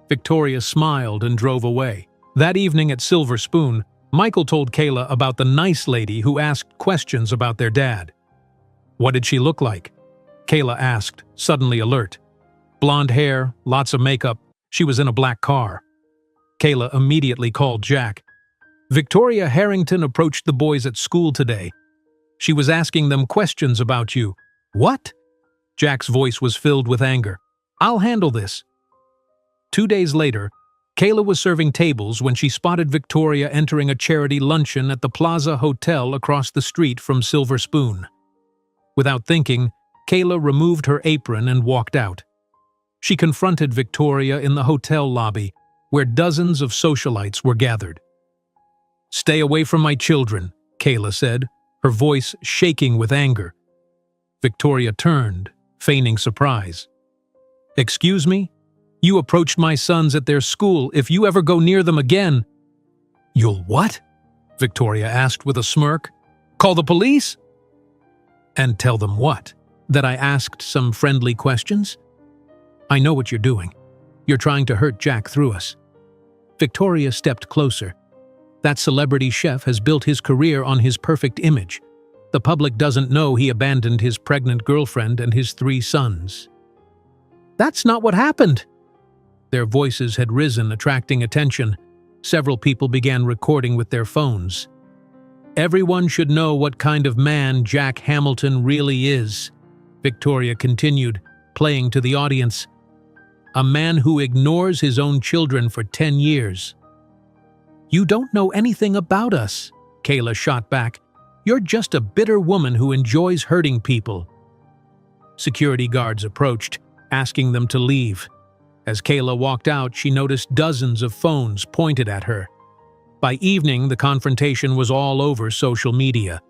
Victoria smiled and drove away. That evening at Silver Spoon, Michael told Kayla about the nice lady who asked questions about their dad. "What did she look like?" Kayla asked, suddenly alert. "Blonde hair, lots of makeup. She was in a black car." Kayla immediately called Jack. "Victoria Harrington approached the boys at school today. She was asking them questions about you." "What?" Jack's voice was filled with anger. "I'll handle this." 2 days later, Kayla was serving tables when she spotted Victoria entering a charity luncheon at the Plaza Hotel across the street from Silver Spoon. Without thinking, Kayla removed her apron and walked out. She confronted Victoria in the hotel lobby, where dozens of socialites were gathered. "Stay away from my children," Kayla said, her voice shaking with anger. Victoria turned, feigning surprise. "Excuse me? You approached my sons at their school. If you ever go near them again—" "You'll what?" Victoria asked with a smirk. "Call the police?" "And tell them what? That I asked some friendly questions?" "I know what you're doing. You're trying to hurt Jack through us." Victoria stepped closer. "That celebrity chef has built his career on his perfect image. The public doesn't know he abandoned his pregnant girlfriend and his 3 sons." "That's not what happened." Their voices had risen, attracting attention. Several people began recording with their phones. "Everyone should know what kind of man Jack Hamilton really is," Victoria continued, playing to the audience. "A man who ignores his own children for 10 years. "You don't know anything about us," Kayla shot back. "You're just a bitter woman who enjoys hurting people." Security guards approached, asking them to leave. As Kayla walked out, she noticed dozens of phones pointed at her. By evening, the confrontation was all over social media.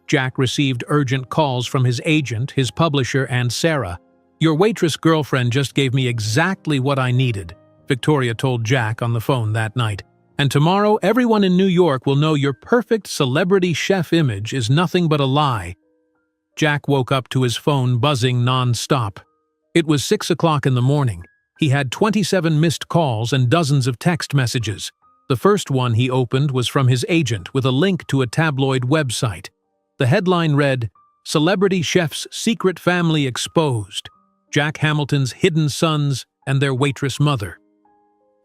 Jack received urgent calls from his agent, his publisher, and Sarah. "Your waitress girlfriend just gave me exactly what I needed," Victoria told Jack on the phone that night. "And tomorrow, everyone in New York will know your perfect celebrity chef image is nothing but a lie." Jack woke up to his phone buzzing non-stop. It was 6 o'clock in the morning. He had 27 missed calls and dozens of text messages. The first one he opened was from his agent with a link to a tabloid website. The headline read, "Celebrity Chef's Secret Family Exposed. Jack Hamilton's Hidden Sons and Their Waitress Mother."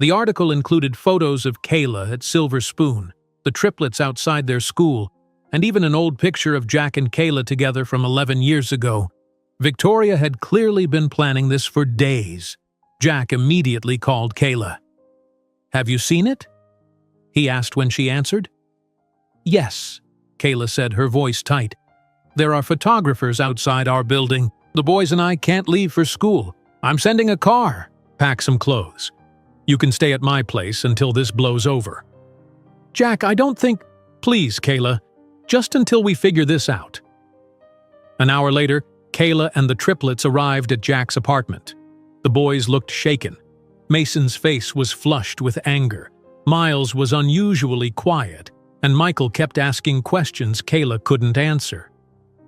The article included photos of Kayla at Silver Spoon, the triplets outside their school, and even an old picture of Jack and Kayla together from 11 years ago. Victoria had clearly been planning this for days. Jack immediately called Kayla. "Have you seen it?" he asked when she answered. "Yes," Kayla said, her voice tight. "There are photographers outside our building. The boys and I can't leave for school. I'm sending a car. Pack some clothes. You can stay at my place until this blows over." "Jack, I don't think—" "Please, Kayla, just until we figure this out." An hour later, Kayla and the triplets arrived at Jack's apartment. The boys looked shaken. Mason's face was flushed with anger. Miles was unusually quiet, and Michael kept asking questions Kayla couldn't answer.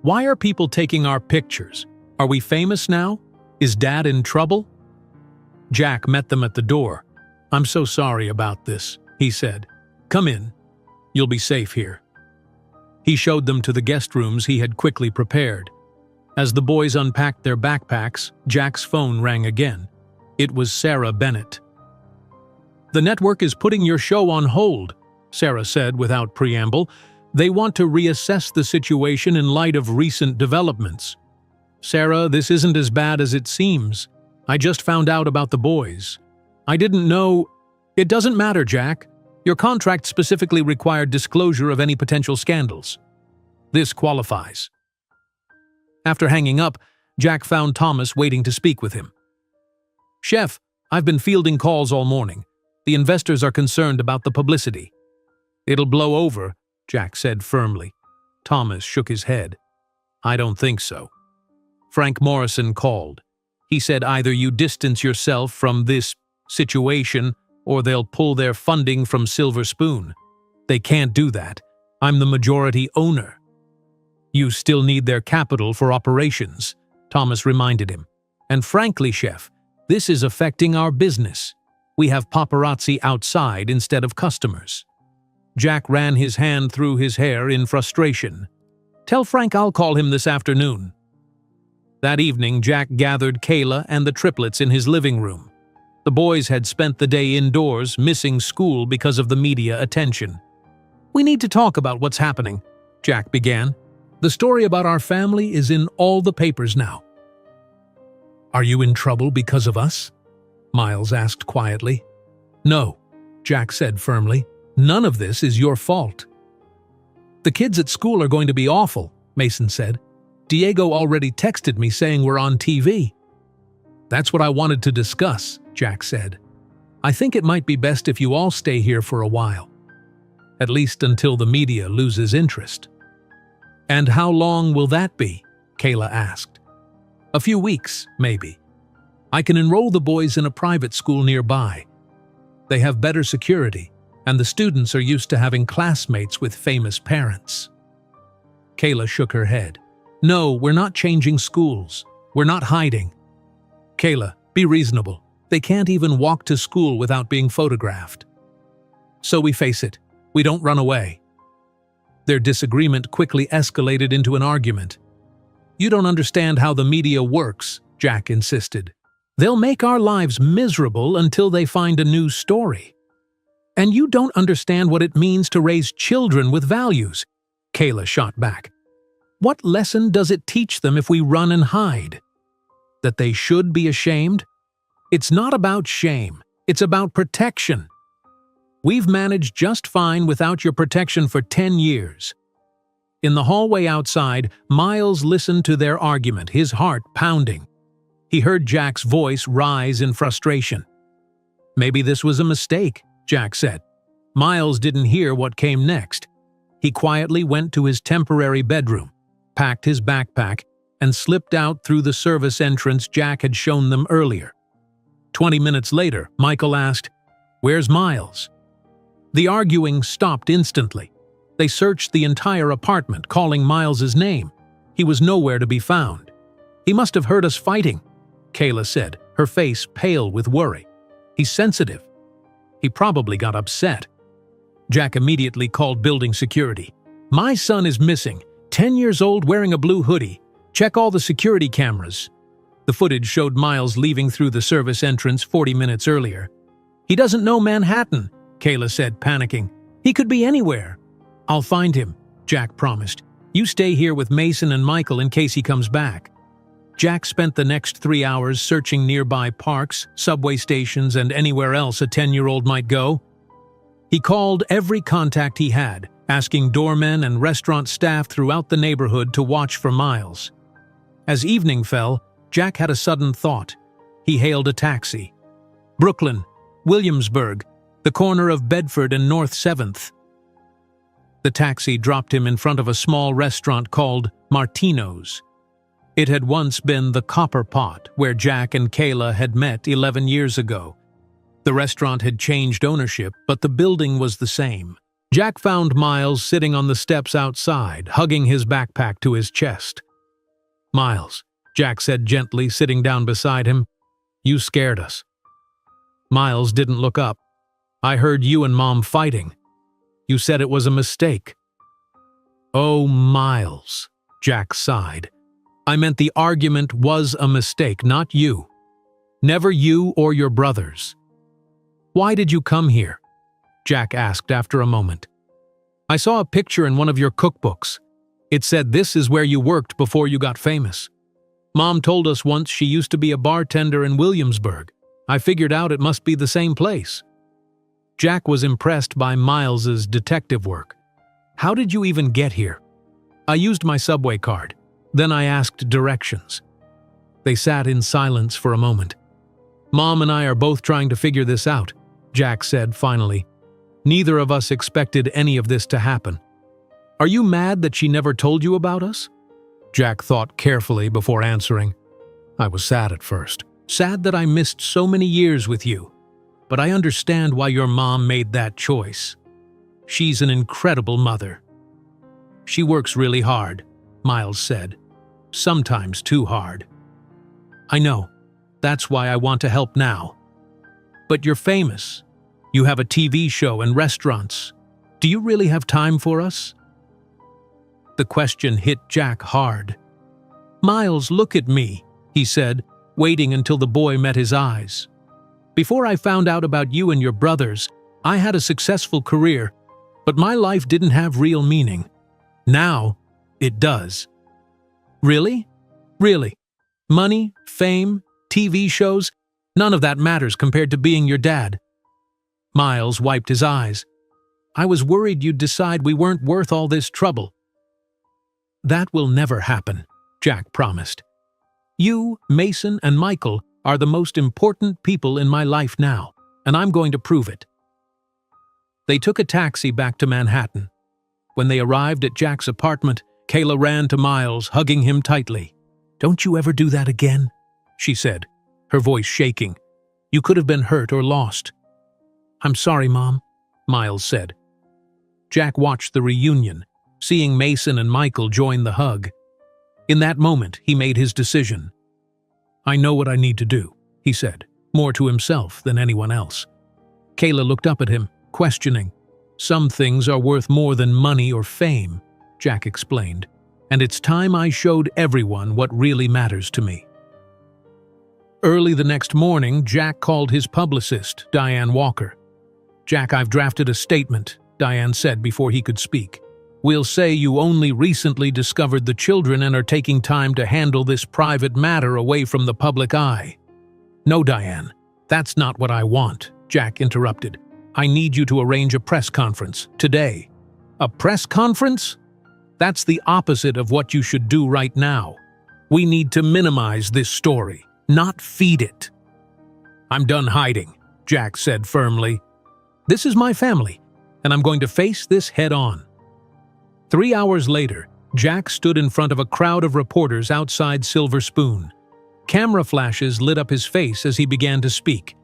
"Why are people taking our pictures? Are we famous now? Is Dad in trouble?" Jack met them at the door. "I'm so sorry about this," he said. "Come in. You'll be safe here." He showed them to the guest rooms he had quickly prepared. As the boys unpacked their backpacks, Jack's phone rang again. It was Sarah Bennett. "The network is putting your show on hold," Sarah said without preamble. "They want to reassess the situation in light of recent developments." "Sarah, this isn't as bad as it seems. I just found out about the boys. I didn't know—" "It doesn't matter, Jack. Your contract specifically required disclosure of any potential scandals. This qualifies." After hanging up, Jack found Thomas waiting to speak with him. "Chef, I've been fielding calls all morning. The investors are concerned about the publicity." "It'll blow over," Jack said firmly. Thomas shook his head. "I don't think so." Frank Morrison called. He said either you distance yourself from this situation or they'll pull their funding from Silver Spoon. They can't do that. I'm the majority owner. "You still need their capital for operations," Thomas reminded him. "And frankly, Chef, this is affecting our business. We have paparazzi outside instead of customers." Jack ran his hand through his hair in frustration. "Tell Frank I'll call him this afternoon." That evening, Jack gathered Kayla and the triplets in his living room. The boys had spent the day indoors, missing school because of the media attention. "We need to talk about what's happening," Jack began. "The story about our family is in all the papers now." "Are you in trouble because of us?" Miles asked quietly. "No," Jack said firmly. "None of this is your fault." "The kids at school are going to be awful," Mason said. "Diego already texted me saying we're on TV." "That's what I wanted to discuss," Jack said. "I think it might be best if you all stay here for a while. At least until the media loses interest." "And how long will that be?" Kayla asked. "A few weeks, maybe. I can enroll the boys in a private school nearby. They have better security, and the students are used to having classmates with famous parents." Kayla shook her head. "No, we're not changing schools. We're not hiding." "Kayla, be reasonable. They can't even walk to school without being photographed." "So we face it. We don't run away." Their disagreement quickly escalated into an argument. "You don't understand how the media works," Jack insisted. "They'll make our lives miserable until they find a new story." "And you don't understand what it means to raise children with values," Kayla shot back. "What lesson does it teach them if we run and hide? That they should be ashamed? It's not about shame. It's about protection. We've managed just fine without your protection for 10 years. In the hallway outside, Miles listened to their argument, his heart pounding. He heard Jack's voice rise in frustration. "Maybe this was a mistake," Jack said. Miles didn't hear what came next. He quietly went to his temporary bedroom, packed his backpack, and slipped out through the service entrance Jack had shown them earlier. 20 minutes later, Michael asked, "Where's Miles?" The arguing stopped instantly. They searched the entire apartment, calling Miles's name. He was nowhere to be found. "He must have heard us fighting," Kayla said, her face pale with worry. "He's sensitive. He probably got upset." Jack immediately called building security. "My son is missing, 10 years old, wearing a blue hoodie. Check all the security cameras." The footage showed Miles leaving through the service entrance 40 minutes earlier. "He doesn't know Manhattan," Kayla said, panicking. "He could be anywhere." "I'll find him," Jack promised. "You stay here with Mason and Michael in case he comes back." Jack spent the next 3 hours searching nearby parks, subway stations, and anywhere else a 10-year-old might go. He called every contact he had, asking doormen and restaurant staff throughout the neighborhood to watch for Miles. As evening fell, Jack had a sudden thought. He hailed a taxi. Brooklyn, Williamsburg, the corner of Bedford and North 7th. The taxi dropped him in front of a small restaurant called Martino's. It had once been the Copper Pot, where Jack and Kayla had met 11 years ago. The restaurant had changed ownership, but the building was the same. Jack found Miles sitting on the steps outside, hugging his backpack to his chest. "Miles," Jack said gently, sitting down beside him, "you scared us." Miles didn't look up. "I heard you and Mom fighting. You said it was a mistake." "Oh, Miles," Jack sighed. "I meant the argument was a mistake, not you. Never you or your brothers." "Why did you come here?" Jack asked after a moment. "I saw a picture in one of your cookbooks. It said this is where you worked before you got famous. Mom told us once she used to be a bartender in Williamsburg. I figured out it must be the same place." Jack was impressed by Miles's detective work. "How did you even get here?" "I used my subway card. Then I asked directions." They sat in silence for a moment. "Mom and I are both trying to figure this out," Jack said finally. "Neither of us expected any of this to happen. Are you mad that she never told you about us?" Jack thought carefully before answering. "I was sad at first. Sad that I missed so many years with you. But I understand why your mom made that choice. She's an incredible mother." "She works really hard," Miles said. "Sometimes too hard." "I know. That's why I want to help now." "But you're famous. You have a TV show and restaurants. Do you really have time for us?" The question hit Jack hard. "Miles, look at me," he said, waiting until the boy met his eyes. "Before I found out about you and your brothers, I had a successful career, but my life didn't have real meaning. Now, it does." "Really? Really? Money, fame, TV shows, none of that matters compared to being your dad." Miles wiped his eyes. "I was worried you'd decide we weren't worth all this trouble." "That will never happen," Jack promised. "You, Mason, and Michael are the most important people in my life now, and I'm going to prove it." They took a taxi back to Manhattan. When they arrived at Jack's apartment, Kayla ran to Miles, hugging him tightly. "Don't you ever do that again," she said, her voice shaking. "You could have been hurt or lost." "I'm sorry, Mom," Miles said. Jack watched the reunion, seeing Mason and Michael join the hug. In that moment, he made his decision. "I know what I need to do," he said, more to himself than anyone else. Kayla looked up at him, questioning. "Some things are worth more than money or fame," Jack explained, "and it's time I showed everyone what really matters to me." Early the next morning, Jack called his publicist, Diane Walker. "Jack, I've drafted a statement," Diane said before he could speak. "We'll say you only recently discovered the children and are taking time to handle this private matter away from the public eye." "No, Diane, that's not what I want," Jack interrupted. "I need you to arrange a press conference, today." "A press conference? That's the opposite of what you should do right now. We need to minimize this story, not feed it." "I'm done hiding," Jack said firmly. "This is my family, and I'm going to face this head-on." 3 hours later, Jack stood in front of a crowd of reporters outside Silver Spoon. Camera flashes lit up his face as he began to speak.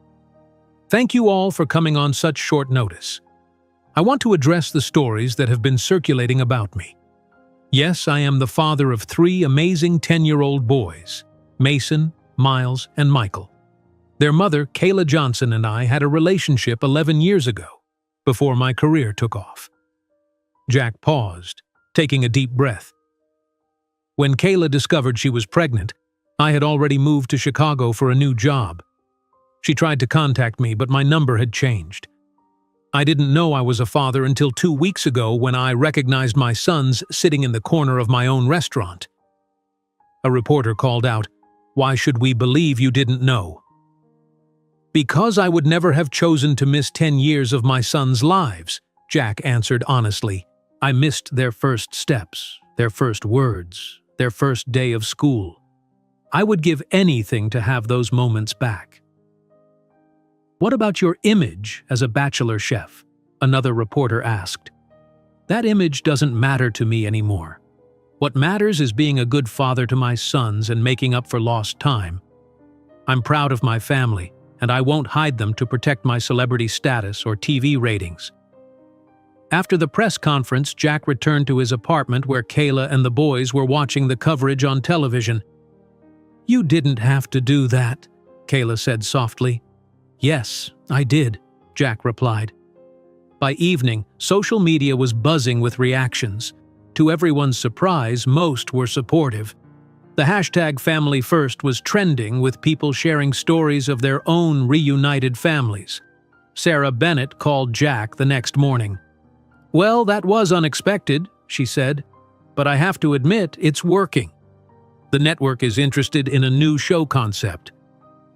"Thank you all for coming on such short notice. I want to address the stories that have been circulating about me. Yes, I am the father of 3 amazing 10-year-old boys, Mason, Miles, and Michael. Their mother, Kayla Johnson, and I had a relationship 11 years ago, before my career took off." Jack paused, taking a deep breath. "When Kayla discovered she was pregnant, I had already moved to Chicago for a new job. She tried to contact me, but my number had changed. I didn't know I was a father until 2 weeks ago when I recognized my sons sitting in the corner of my own restaurant." A reporter called out, Why should we believe you didn't know?" "Because I would never have chosen to miss 10 years of my sons' lives," Jack answered honestly. "I missed their first steps, their first words, their first day of school. I would give anything to have those moments back." "What about your image as a bachelor chef?" another reporter asked. "That image doesn't matter to me anymore. What matters is being a good father to my sons and making up for lost time. I'm proud of my family, and I won't hide them to protect my celebrity status or TV ratings." After the press conference, Jack returned to his apartment where Kayla and the boys were watching the coverage on television. "You didn't have to do that," Kayla said softly. "Yes, I did," Jack replied. By evening, social media was buzzing with reactions. To everyone's surprise, most were supportive. The hashtag #FamilyFirst was trending, with people sharing stories of their own reunited families. Sarah Bennett called Jack the next morning. "Well, that was unexpected," she said, "but I have to admit it's working. The network is interested in a new show concept."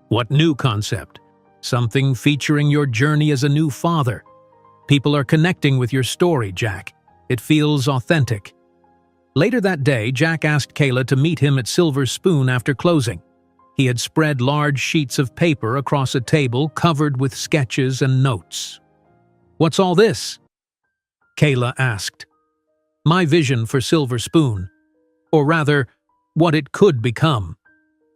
"What new concept?" "Something featuring your journey as a new father. People are connecting with your story, Jack. It feels authentic." Later that day, Jack asked Kayla to meet him at Silver Spoon after closing. He had spread large sheets of paper across a table covered with sketches and notes. "What's all this?" Kayla asked. "My vision for Silver Spoon. Or rather, what it could become,"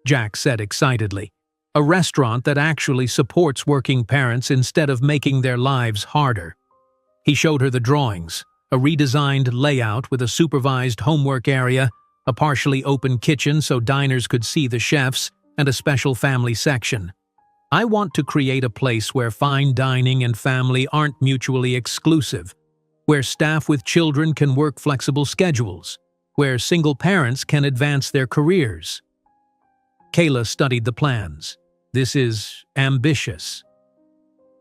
Jack said excitedly. "A restaurant that actually supports working parents instead of making their lives harder." He showed her the drawings, a redesigned layout with a supervised homework area, a partially open kitchen so diners could see the chefs, and a special family section. "I want to create a place where fine dining and family aren't mutually exclusive, where staff with children can work flexible schedules, where single parents can advance their careers." Kayla studied the plans. "This is ambitious.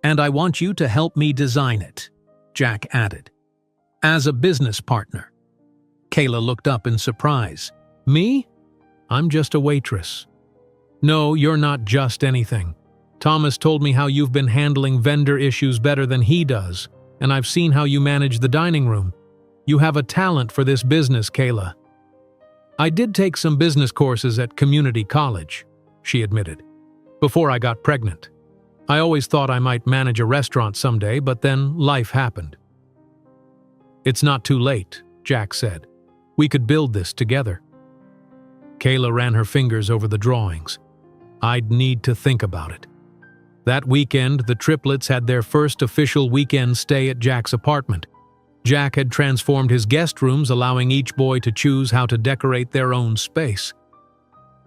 And I want you to help me design it," Jack added. "As a business partner." Kayla looked up in surprise. "Me? I'm just a waitress." "No, you're not just anything. Thomas told me how you've been handling vendor issues better than he does, and I've seen how you manage the dining room. You have a talent for this business, Kayla." "I did take some business courses at community college," she admitted, "before I got pregnant. I always thought I might manage a restaurant someday, but then life happened." "It's not too late," Jack said. "We could build this together." Kayla ran her fingers over the drawings. "I'd need to think about it." That weekend, the triplets had their first official weekend stay at Jack's apartment. Jack had transformed his guest rooms, allowing each boy to choose how to decorate their own space.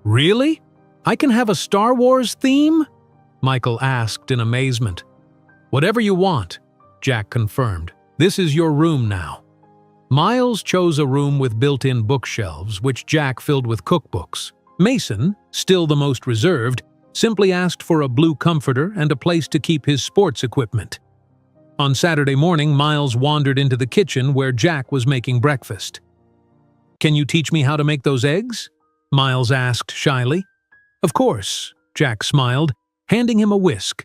"Really? I can have a Star Wars theme?" Michael asked in amazement. "Whatever you want," Jack confirmed. "This is your room now." Miles chose a room with built-in bookshelves, which Jack filled with cookbooks. Mason, still the most reserved, simply asked for a blue comforter and a place to keep his sports equipment. On Saturday morning, Miles wandered into the kitchen where Jack was making breakfast. "Can you teach me how to make those eggs?" Miles asked shyly. "Of course," Jack smiled, handing him a whisk.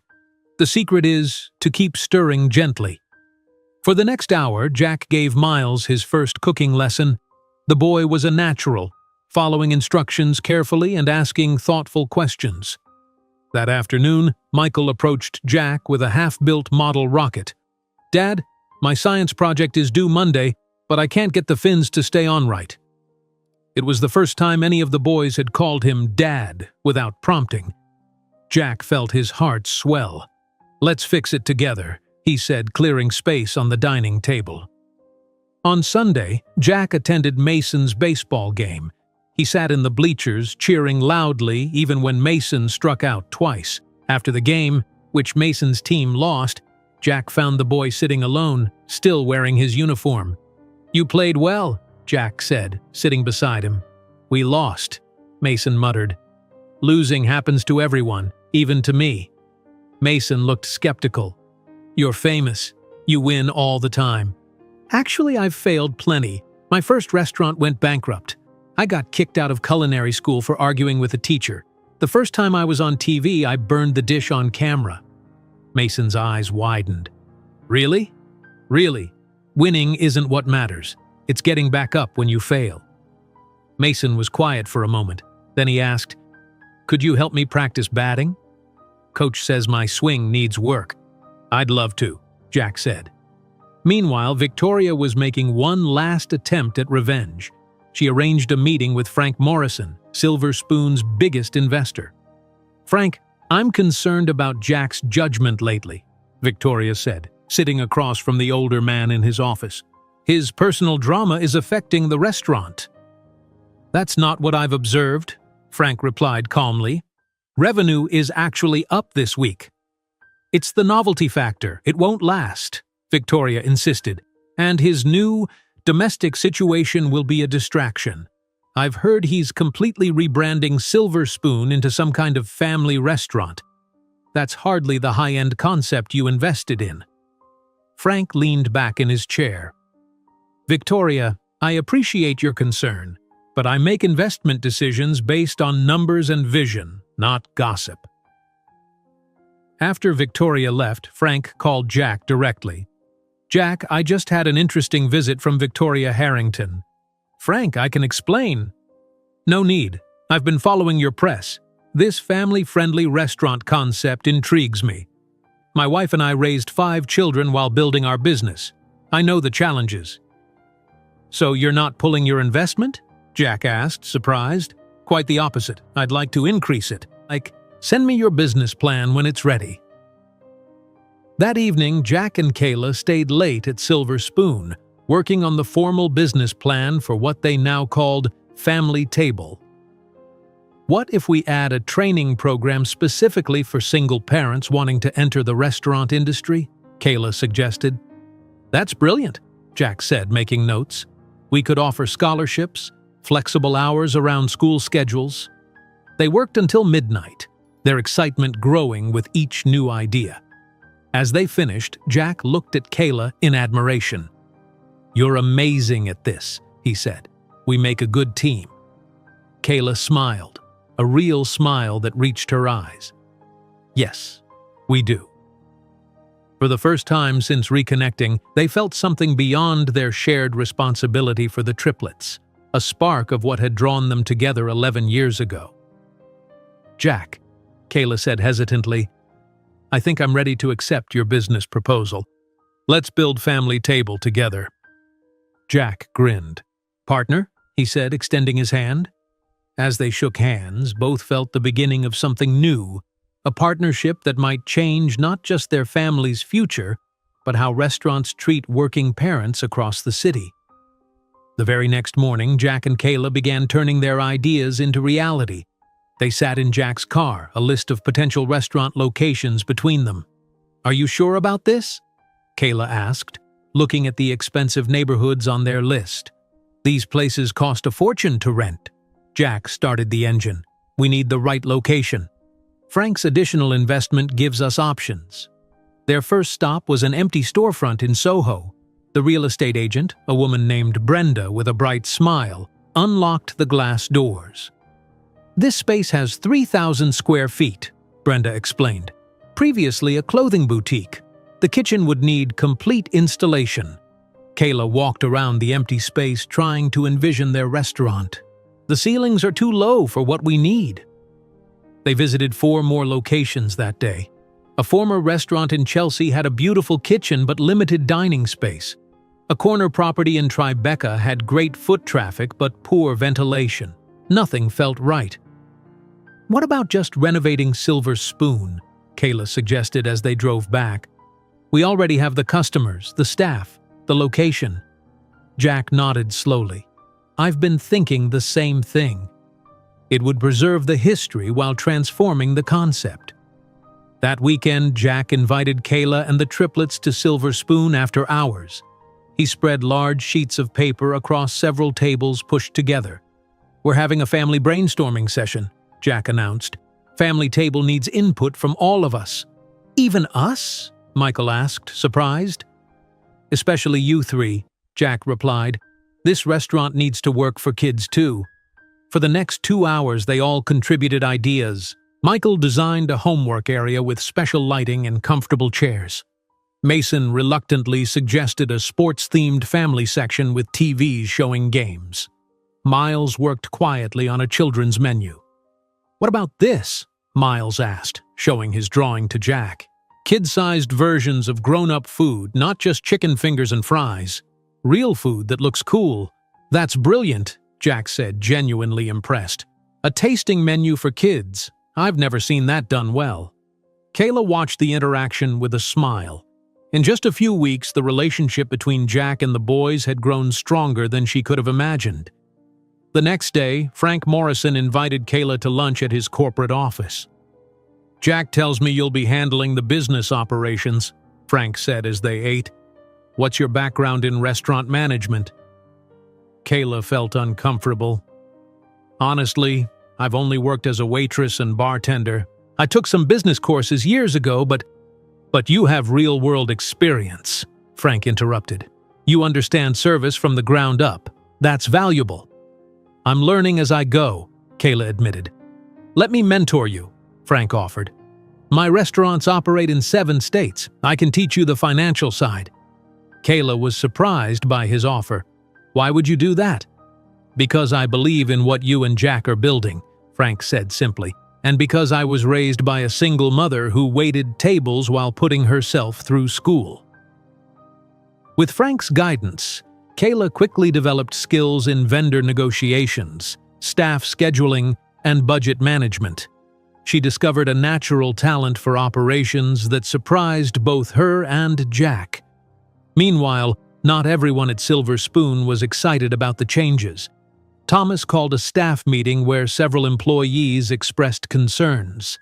"The secret is to keep stirring gently." For the next hour, Jack gave Miles his first cooking lesson. The boy was a natural, following instructions carefully and asking thoughtful questions. That afternoon, Michael approached Jack with a half-built model rocket. "Dad, my science project is due Monday, but I can't get the fins to stay on right." It was the first time any of the boys had called him Dad without prompting. Jack felt his heart swell. "Let's fix it together," he said, clearing space on the dining table. On Sunday, Jack attended Mason's baseball game. He sat in the bleachers, cheering loudly even when Mason struck out twice. After the game, which Mason's team lost, Jack found the boy sitting alone, still wearing his uniform. "You played well," Jack said, sitting beside him. "We lost," Mason muttered. "Losing happens to everyone, even to me." Mason looked skeptical. "You're famous. You win all the time." "Actually, I've failed plenty. My first restaurant went bankrupt. I got kicked out of culinary school for arguing with a teacher. The first time I was on TV, I burned the dish on camera. Mason's eyes widened. Really? Really? Winning isn't what matters. It's getting back up when you fail. Mason was quiet for a moment. Then he asked, "Could you help me practice batting?" "Coach says my swing needs work." "I'd love to," Jack said. Meanwhile, Victoria was making one last attempt at revenge. She arranged a meeting with Frank Morrison, Silver Spoon's biggest investor. "Frank, I'm concerned about Jack's judgment lately," Victoria said, sitting across from the older man in his office. "His personal drama is affecting the restaurant." "That's not what I've observed," Frank replied calmly. "Revenue is actually up this week." "It's the novelty factor. It won't last," Victoria insisted, "and his new domestic situation will be a distraction. I've heard he's completely rebranding Silver Spoon into some kind of family restaurant. That's hardly the high-end concept you invested in." Frank leaned back in his chair. "Victoria, I appreciate your concern, but I make investment decisions based on numbers and vision, not gossip." After Victoria left, Frank called Jack directly. "Jack, I just had an interesting visit from Victoria Harrington." "Frank, I can explain." "No need. I've been following your press. This family-friendly restaurant concept intrigues me. My wife and I raised 5 children while building our business. I know the challenges." "So you're not pulling your investment?" Jack asked, surprised. "Quite the opposite. I'd like to increase it. Send me your business plan when it's ready." That evening, Jack and Kayla stayed late at Silver Spoon, working on the formal business plan for what they now called Family Table. "What if we add a training program specifically for single parents wanting to enter the restaurant industry?" Kayla suggested. "That's brilliant," Jack said, making notes. "We could offer scholarships, flexible hours around school schedules." They worked until midnight, their excitement growing with each new idea. As they finished, Jack looked at Kayla in admiration. "You're amazing at this," he said. "We make a good team." Kayla smiled, a real smile that reached her eyes. "Yes, we do." For the first time since reconnecting, they felt something beyond their shared responsibility for the triplets, a spark of what had drawn them together 11 years ago. "Jack," Kayla said hesitantly, "I think I'm ready to accept your business proposal. Let's build Family Table together." Jack grinned. "Partner?" he said, extending his hand. As they shook hands, both felt the beginning of something new, a partnership that might change not just their family's future, but how restaurants treat working parents across the city. The very next morning, Jack and Kayla began turning their ideas into reality. They sat in Jack's car, a list of potential restaurant locations between them. "Are you sure about this?" Kayla asked, looking at the expensive neighborhoods on their list. "These places cost a fortune to rent." Jack started the engine. "We need the right location. Frank's additional investment gives us options." Their first stop was an empty storefront in Soho. The real estate agent, a woman named Brenda with a bright smile, unlocked the glass doors. "This space has 3,000 square feet, Brenda explained. "Previously a clothing boutique. The kitchen would need complete installation." Kayla walked around the empty space trying to envision their restaurant. "The ceilings are too low for what we need." They visited 4 more locations that day. A former restaurant in Chelsea had a beautiful kitchen but limited dining space. A corner property in Tribeca had great foot traffic but poor ventilation. Nothing felt right. "What about just renovating Silver Spoon?" Kayla suggested as they drove back. "We already have the customers, the staff, the location." Jack nodded slowly. "I've been thinking the same thing. It would preserve the history while transforming the concept." That weekend, Jack invited Kayla and the triplets to Silver Spoon after hours. He spread large sheets of paper across several tables pushed together. "We're having a family brainstorming session," Jack announced. "Family Table needs input from all of us." "Even us?" Michael asked, surprised. "Especially you 3, Jack replied. "This restaurant needs to work for kids too." For the next 2 hours, they all contributed ideas. Michael designed a homework area with special lighting and comfortable chairs. Mason reluctantly suggested a sports-themed family section with TVs showing games. Miles worked quietly on a children's menu. "What about this?" Miles asked, showing his drawing to Jack. Kid-sized versions of grown-up food, not just chicken fingers and fries. Real food that looks cool. "That's brilliant," Jack said, genuinely impressed. "A tasting menu for kids. I've never seen that done well." Kayla watched the interaction with a smile. In just a few weeks, the relationship between Jack and the boys had grown stronger than she could have imagined. The next day, Frank Morrison invited Kayla to lunch at his corporate office. "Jack tells me you'll be handling the business operations," Frank said as they ate. "What's your background in restaurant management?" Kayla felt uncomfortable. "Honestly, I've only worked as a waitress and bartender. I took some business courses years ago, but you have real-world experience," Frank interrupted. "You understand service from the ground up. That's valuable." "I'm learning as I go," Kayla admitted. "Let me mentor you," Frank offered. "My restaurants operate in 7 states. I can teach you the financial side." Kayla was surprised by his offer. "Why would you do that?" "Because I believe in what you and Jack are building," Frank said simply, "and because I was raised by a single mother who waited tables while putting herself through school." With Frank's guidance, Kayla quickly developed skills in vendor negotiations, staff scheduling, and budget management. She discovered a natural talent for operations that surprised both her and Jack. Meanwhile, not everyone at Silver Spoon was excited about the changes. Thomas called a staff meeting where several employees expressed concerns.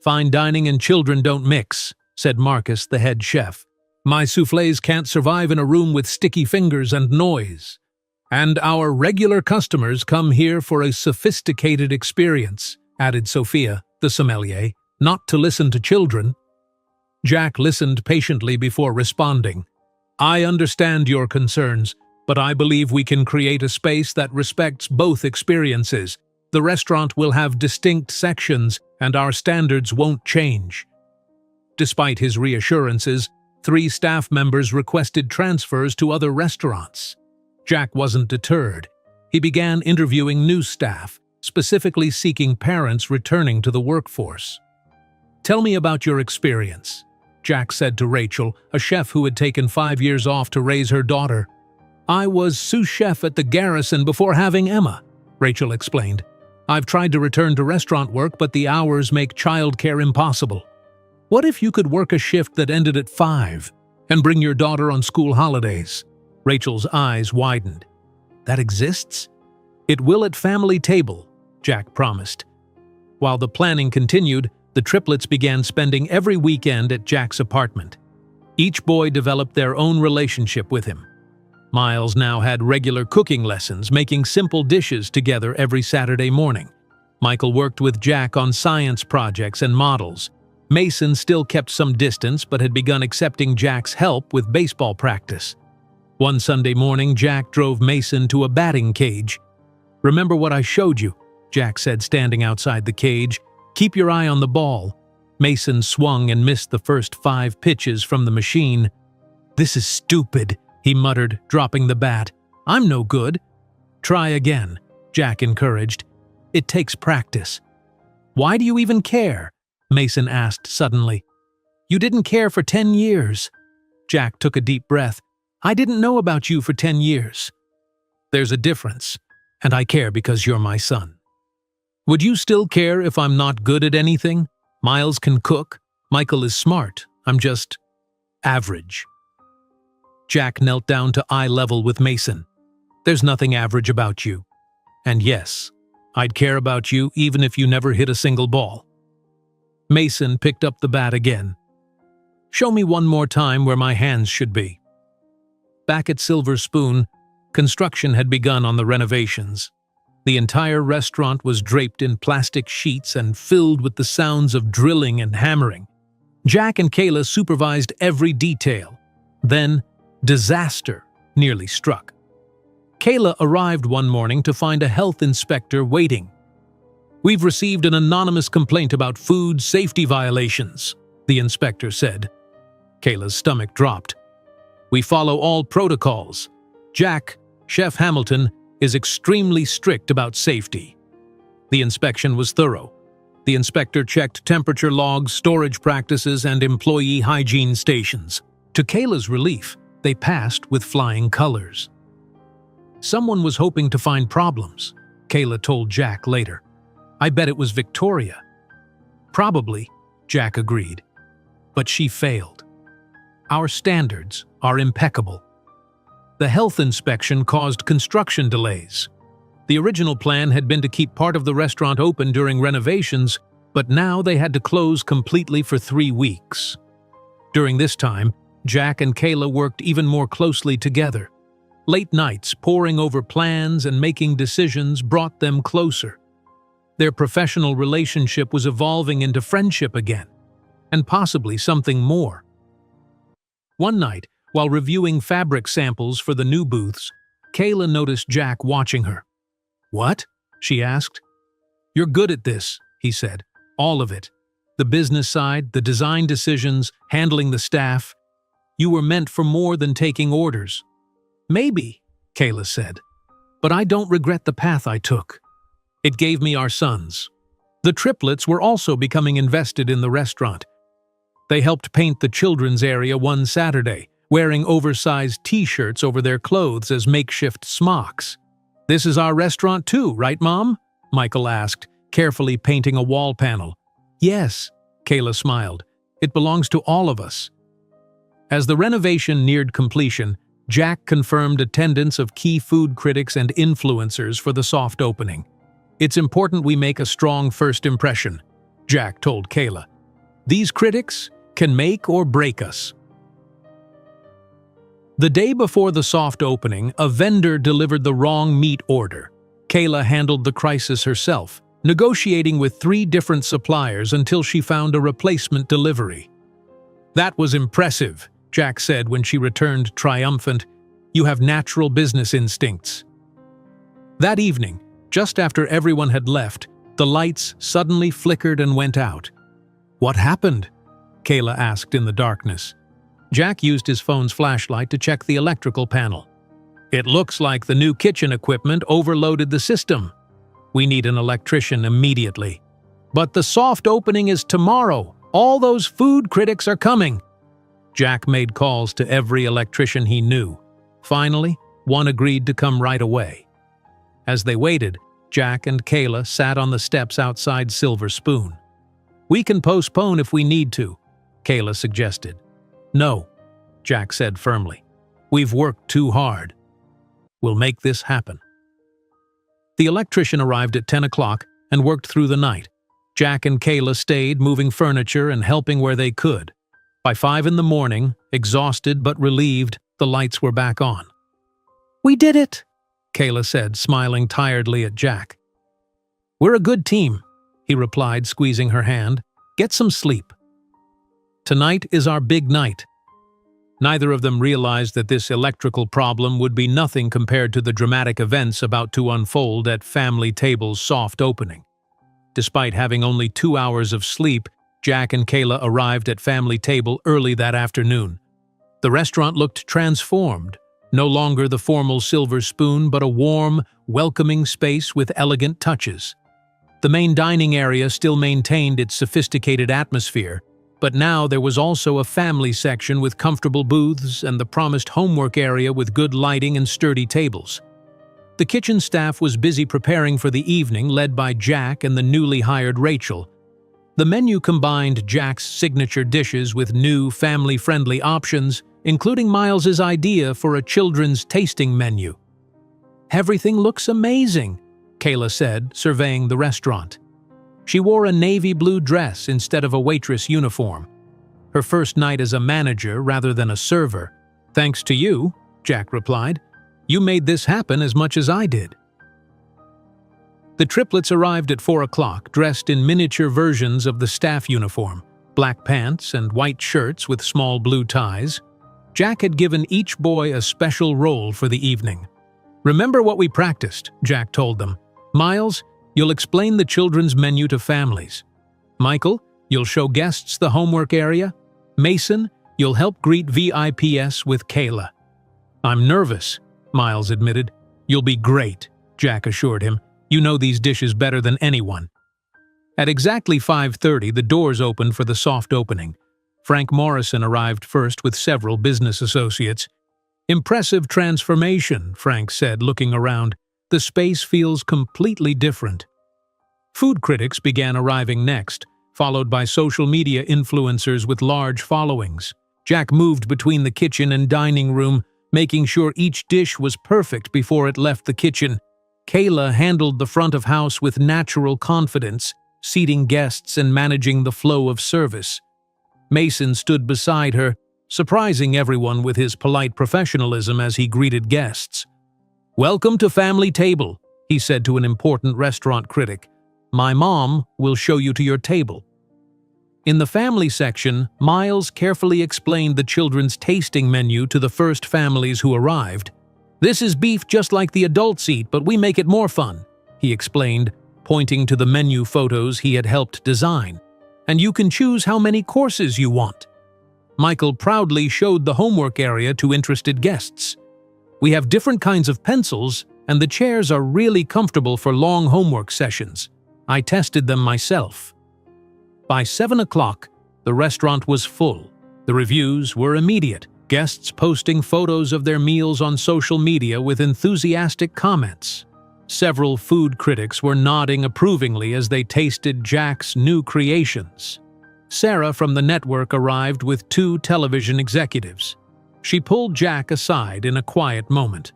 "Fine dining and children don't mix," said Marcus, the head chef. "My soufflés can't survive in a room with sticky fingers and noise. And our regular customers come here for a sophisticated experience," added Sophia, the sommelier, "not to listen to children." Jack listened patiently before responding. "I understand your concerns, but I believe we can create a space that respects both experiences. The restaurant will have distinct sections, and our standards won't change." Despite his reassurances, 3 staff members requested transfers to other restaurants. Jack wasn't deterred. He began interviewing new staff, specifically seeking parents returning to the workforce. "Tell me about your experience," Jack said to Rachel, a chef who had taken 5 years off to raise her daughter. "I was sous chef at the Garrison before having Emma," Rachel explained. "I've tried to return to restaurant work, but the hours make childcare impossible. What if you could work a shift that ended at 5 and bring your daughter on school holidays?" Rachel's eyes widened. "That exists?" "It will at family table," Jack promised. While the planning continued, the triplets began spending every weekend at Jack's apartment. Each boy developed their own relationship with him. Miles now had regular cooking lessons, making simple dishes together every Saturday morning. Michael worked with Jack on science projects and models. Mason still kept some distance but had begun accepting Jack's help with baseball practice. One Sunday morning, Jack drove Mason to a batting cage. "Remember what I showed you?" Jack said, standing outside the cage. "Keep your eye on the ball." Mason swung and missed the first 5 pitches from the machine. "This is stupid," he muttered, dropping the bat. "I'm no good." "Try again," Jack encouraged. "It takes practice." "Why do you even care?" Mason asked suddenly. "You didn't care for 10 years." Jack took a deep breath. "I didn't know about you for 10 years. There's a difference, and I care because you're my son." "Would you still care if I'm not good at anything? Miles can cook. Michael is smart. I'm just average." Jack knelt down to eye level with Mason. "There's nothing average about you. And yes, I'd care about you even if you never hit a single ball." Mason picked up the bat again. "Show me one more time where my hands should be." Back at Silver Spoon, construction had begun on the renovations. The entire restaurant was draped in plastic sheets and filled with the sounds of drilling and hammering. Jack and Kayla supervised every detail. Then, disaster nearly struck. Kayla arrived one morning to find a health inspector waiting. "We've received an anonymous complaint about food safety violations," the inspector said. Kayla's stomach dropped. "We follow all protocols. Jack, Chef Hamilton, is extremely strict about safety." The inspection was thorough. The inspector checked temperature logs, storage practices, and employee hygiene stations. To Kayla's relief, they passed with flying colors. "Someone was hoping to find problems," Kayla told Jack later. "I bet it was Victoria." "Probably," Jack agreed. "But she failed. Our standards are impeccable." The health inspection caused construction delays. The original plan had been to keep part of the restaurant open during renovations, but now they had to close completely for 3 weeks. During this time, Jack and Kayla worked even more closely together. Late nights, poring over plans and making decisions brought them closer. Their professional relationship was evolving into friendship again, and possibly something more. One night, while reviewing fabric samples for the new booths, Kayla noticed Jack watching her. "What?" she asked. "You're good at this," he said. "All of it. The business side, the design decisions, handling the staff. You were meant for more than taking orders." "Maybe," Kayla said. "But I don't regret the path I took. It gave me our sons." The triplets were also becoming invested in the restaurant. They helped paint the children's area one Saturday, wearing oversized t-shirts over their clothes as makeshift smocks. "This is our restaurant too, right, Mom?" Michael asked, carefully painting a wall panel. "Yes," Kayla smiled. "It belongs to all of us." As the renovation neared completion, Jack confirmed attendance of key food critics and influencers for the soft opening. "It's important we make a strong first impression," Jack told Kayla. "These critics can make or break us." The day before the soft opening, a vendor delivered the wrong meat order. Kayla handled the crisis herself, negotiating with 3 different suppliers until she found a replacement delivery. "That was impressive," Jack said when she returned triumphant. "You have natural business instincts." That evening, just after everyone had left, the lights suddenly flickered and went out. "What happened?" Kayla asked in the darkness. Jack used his phone's flashlight to check the electrical panel. "It looks like the new kitchen equipment overloaded the system. We need an electrician immediately." "But the soft opening is tomorrow. All those food critics are coming." Jack made calls to every electrician he knew. Finally, one agreed to come right away. As they waited, Jack and Kayla sat on the steps outside Silver Spoon. "We can postpone if we need to," Kayla suggested. "No," Jack said firmly. "We've worked too hard. We'll make this happen." The electrician arrived at 10 o'clock and worked through the night. Jack and Kayla stayed, moving furniture and helping where they could. By 5 in the morning, exhausted but relieved, the lights were back on. "We did it," Kayla said, smiling tiredly at Jack. "We're a good team," he replied, squeezing her hand. "Get some sleep. Tonight is our big night." Neither of them realized that this electrical problem would be nothing compared to the dramatic events about to unfold at Family Table's soft opening. Despite having only 2 hours of sleep, Jack and Kayla arrived at Family Table early that afternoon. The restaurant looked transformed, no longer the formal Silver Spoon, but a warm, welcoming space with elegant touches. The main dining area still maintained its sophisticated atmosphere, but now there was also a family section with comfortable booths and the promised homework area with good lighting and sturdy tables. The kitchen staff was busy preparing for the evening, led by Jack and the newly hired Rachel. The menu combined Jack's signature dishes with new, family-friendly options, including Miles's idea for a children's tasting menu. "Everything looks amazing," Kayla said, surveying the restaurant. She wore a navy blue dress instead of a waitress uniform. Her first night as a manager rather than a server. "Thanks to you," Jack replied. "You made this happen as much as I did." The triplets arrived at 4 o'clock, dressed in miniature versions of the staff uniform, black pants and white shirts with small blue ties. Jack had given each boy a special role for the evening. "Remember what we practiced," Jack told them. "Miles, you'll explain the children's menu to families. Michael, you'll show guests the homework area. Mason, you'll help greet VIPs with Kayla." "I'm nervous," Miles admitted. "You'll be great," Jack assured him. "You know these dishes better than anyone." At exactly 5:30, the doors opened for the soft opening. Frank Morrison arrived first with several business associates. "Impressive transformation," Frank said, looking around. "The space feels completely different." Food critics began arriving next, followed by social media influencers with large followings. Jack moved between the kitchen and dining room, making sure each dish was perfect before it left the kitchen. Kayla handled the front of house with natural confidence, seating guests and managing the flow of service. Mason stood beside her, surprising everyone with his polite professionalism as he greeted guests. "Welcome to Family Table," he said to an important restaurant critic. "My mom will show you to your table." In the family section, Miles carefully explained the children's tasting menu to the first families who arrived. "This is beef just like the adults eat, but we make it more fun," he explained, pointing to the menu photos he had helped design. "And you can choose how many courses you want." Michael proudly showed the homework area to interested guests. "We have different kinds of pencils, and the chairs are really comfortable for long homework sessions. I tested them myself." By 7 o'clock, the restaurant was full. The reviews were immediate, guests posting photos of their meals on social media with enthusiastic comments. Several food critics were nodding approvingly as they tasted Jack's new creations. Sarah from the network arrived with 2 television executives. She pulled Jack aside in a quiet moment.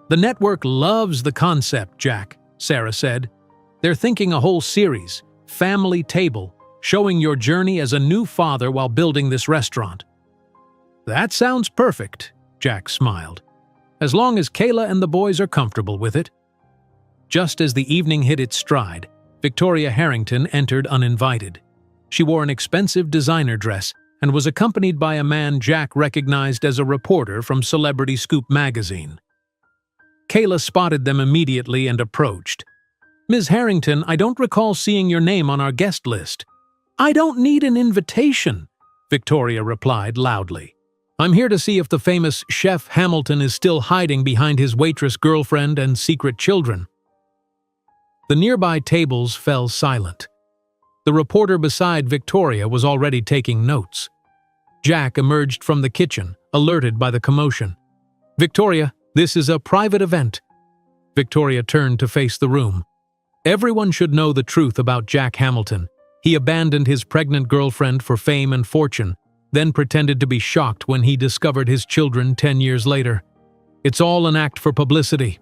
"The network loves the concept, Jack," Sarah said. "They're thinking a whole series, Family Table, showing your journey as a new father while building this restaurant." "That sounds perfect," Jack smiled. "As long as Kayla and the boys are comfortable with it." Just as the evening hit its stride, Victoria Harrington entered uninvited. She wore an expensive designer dress and was accompanied by a man Jack recognized as a reporter from Celebrity Scoop magazine. Kayla spotted them immediately and approached. "Ms. Harrington, I don't recall seeing your name on our guest list." "I don't need an invitation," Victoria replied loudly. "I'm here to see if the famous Chef Hamilton is still hiding behind his waitress girlfriend and secret children." The nearby tables fell silent. The reporter beside Victoria was already taking notes. Jack emerged from the kitchen, alerted by the commotion. "Victoria, this is a private event." Victoria turned to face the room. Everyone should know the truth about Jack Hamilton. He abandoned his pregnant girlfriend for fame and fortune, then pretended to be shocked when he discovered his children 10 years later. It's all an act for publicity.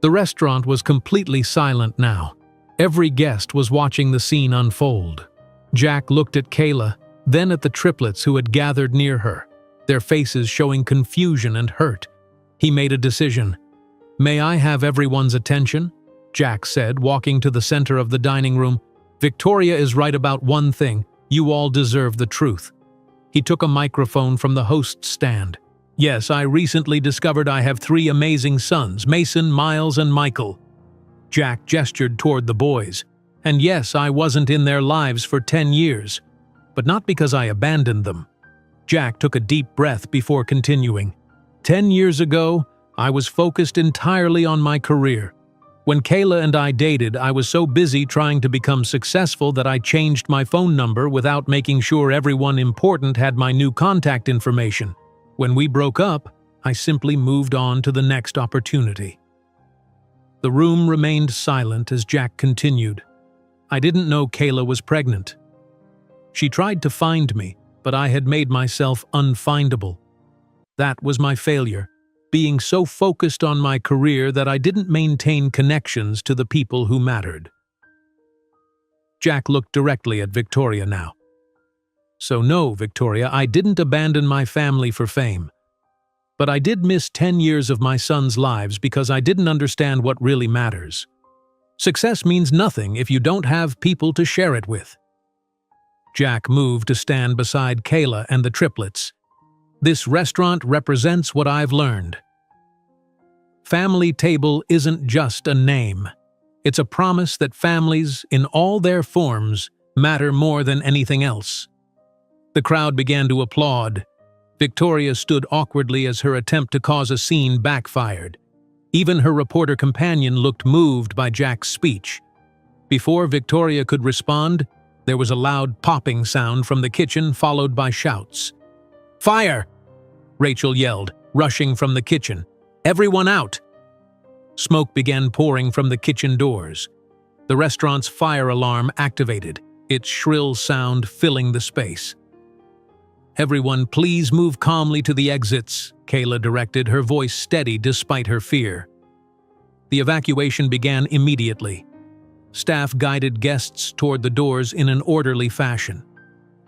The restaurant was completely silent now. Every guest was watching the scene unfold. Jack looked at Kayla, then at the triplets who had gathered near her, their faces showing confusion and hurt. He made a decision. "May I have everyone's attention?" Jack said, walking to the center of the dining room. "Victoria is right about one thing. You all deserve the truth." He took a microphone from the host's stand. "Yes, I recently discovered I have 3 amazing sons, Mason, Miles, and Michael." Jack gestured toward the boys. "And yes, I wasn't in their lives for 10 years. But not because I abandoned them." Jack took a deep breath before continuing. 10 years ago, I was focused entirely on my career. When Kayla and I dated, I was so busy trying to become successful that I changed my phone number without making sure everyone important had my new contact information. When we broke up, I simply moved on to the next opportunity. The room remained silent as Jack continued. "I didn't know Kayla was pregnant. She tried to find me, but I had made myself unfindable. That was my failure, being so focused on my career that I didn't maintain connections to the people who mattered." Jack looked directly at Victoria now. "So no, Victoria, I didn't abandon my family for fame. But I did miss 10 years of my sons' lives because I didn't understand what really matters. Success means nothing if you don't have people to share it with." Jack moved to stand beside Kayla and the triplets. "This restaurant represents what I've learned. family table isn't just a name. It's a promise that families, in all their forms, matter more than anything else. The crowd began to applaud. Victoria stood awkwardly as her attempt to cause a scene backfired. Even her reporter companion looked moved by Jack's speech. Before Victoria could respond, there was a loud popping sound from the kitchen, followed by shouts. "Fire!" Rachel yelled, rushing from the kitchen. "Everyone out!" Smoke began pouring from the kitchen doors. The restaurant's fire alarm activated, its shrill sound filling the space. "Everyone, please move calmly to the exits," Kayla directed, her voice steady despite her fear. The evacuation began immediately. Staff guided guests toward the doors in an orderly fashion.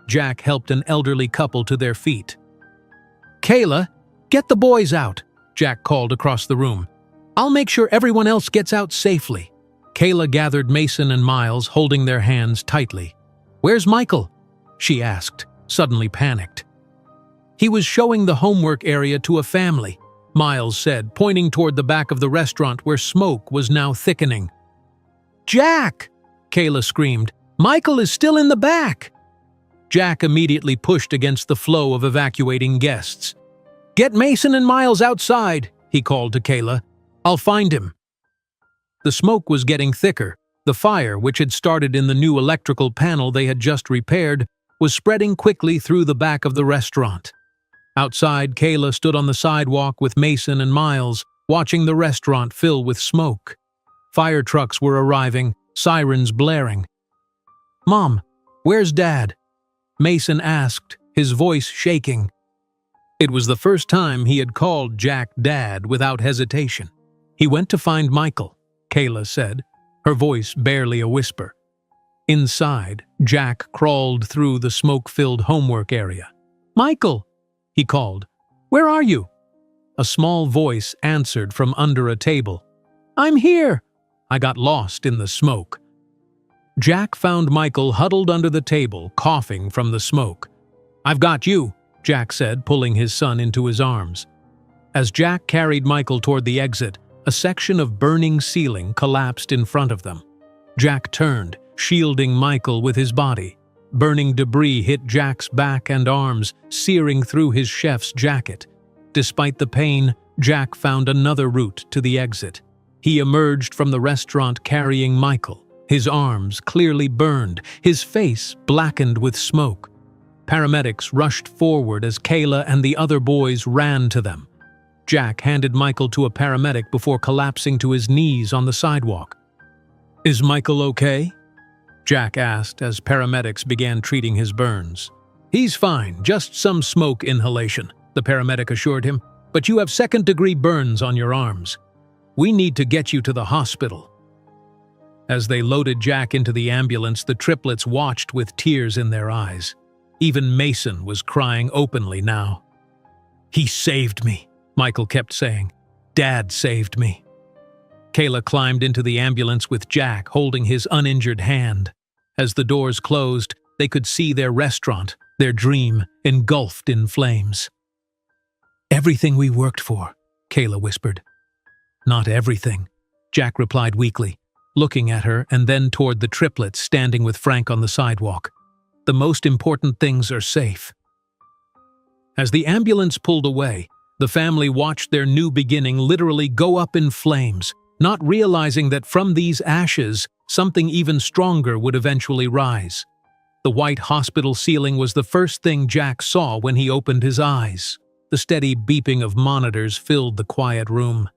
Jack helped an elderly couple to their feet. "Kayla, get the boys out," Jack called across the room. "I'll make sure everyone else gets out safely." Kayla gathered Mason and Miles, holding their hands tightly. "Where's Michael?" she asked, suddenly panicked. "He was showing the homework area to a family," Miles said, pointing toward the back of the restaurant where smoke was now thickening. "Jack!" Kayla screamed. "Michael is still in the back!" Jack immediately pushed against the flow of evacuating guests. "Get Mason and Miles outside," he called to Kayla. "I'll find him." The smoke was getting thicker. The fire, which had started in the new electrical panel they had just repaired, was spreading quickly through the back of the restaurant. Outside, Kayla stood on the sidewalk with Mason and Miles, watching the restaurant fill with smoke. Fire trucks were arriving, sirens blaring. "Mom, where's Dad?" Mason asked, his voice shaking. It was the first time he had called Jack Dad without hesitation. "He went to find Michael," Kayla said, her voice barely a whisper. Inside, Jack crawled through the smoke-filled homework area. "Michael!" he called. "Where are you?" A small voice answered from under a table. "I'm here!" I got lost in the smoke. Jack found Michael huddled under the table, coughing from the smoke. "I've got you," Jack said, pulling his son into his arms. As Jack carried Michael toward the exit, a section of burning ceiling collapsed in front of them. Jack turned, shielding Michael with his body. Burning debris hit Jack's back and arms, searing through his chef's jacket. Despite the pain, Jack found another route to the exit. He emerged from the restaurant carrying Michael, his arms clearly burned, his face blackened with smoke. Paramedics rushed forward as Kayla and the other boys ran to them. Jack handed Michael to a paramedic before collapsing to his knees on the sidewalk. "Is Michael okay?" Jack asked as paramedics began treating his burns. "He's fine, just some smoke inhalation," the paramedic assured him, "but you have second-degree burns on your arms. We need to get you to the hospital." As they loaded Jack into the ambulance, the triplets watched with tears in their eyes. Even Mason was crying openly now. "He saved me," Michael kept saying. "Dad saved me." Kayla climbed into the ambulance with Jack holding his uninjured hand. As the doors closed, they could see their restaurant, their dream, engulfed in flames. "Everything we worked for," Kayla whispered. "Not everything," Jack replied weakly, looking at her and then toward the triplets standing with Frank on the sidewalk. "The most important things are safe." As the ambulance pulled away, the family watched their new beginning literally go up in flames, not realizing that from these ashes, something even stronger would eventually rise. The white hospital ceiling was the first thing Jack saw when he opened his eyes. The steady beeping of monitors filled the quiet room.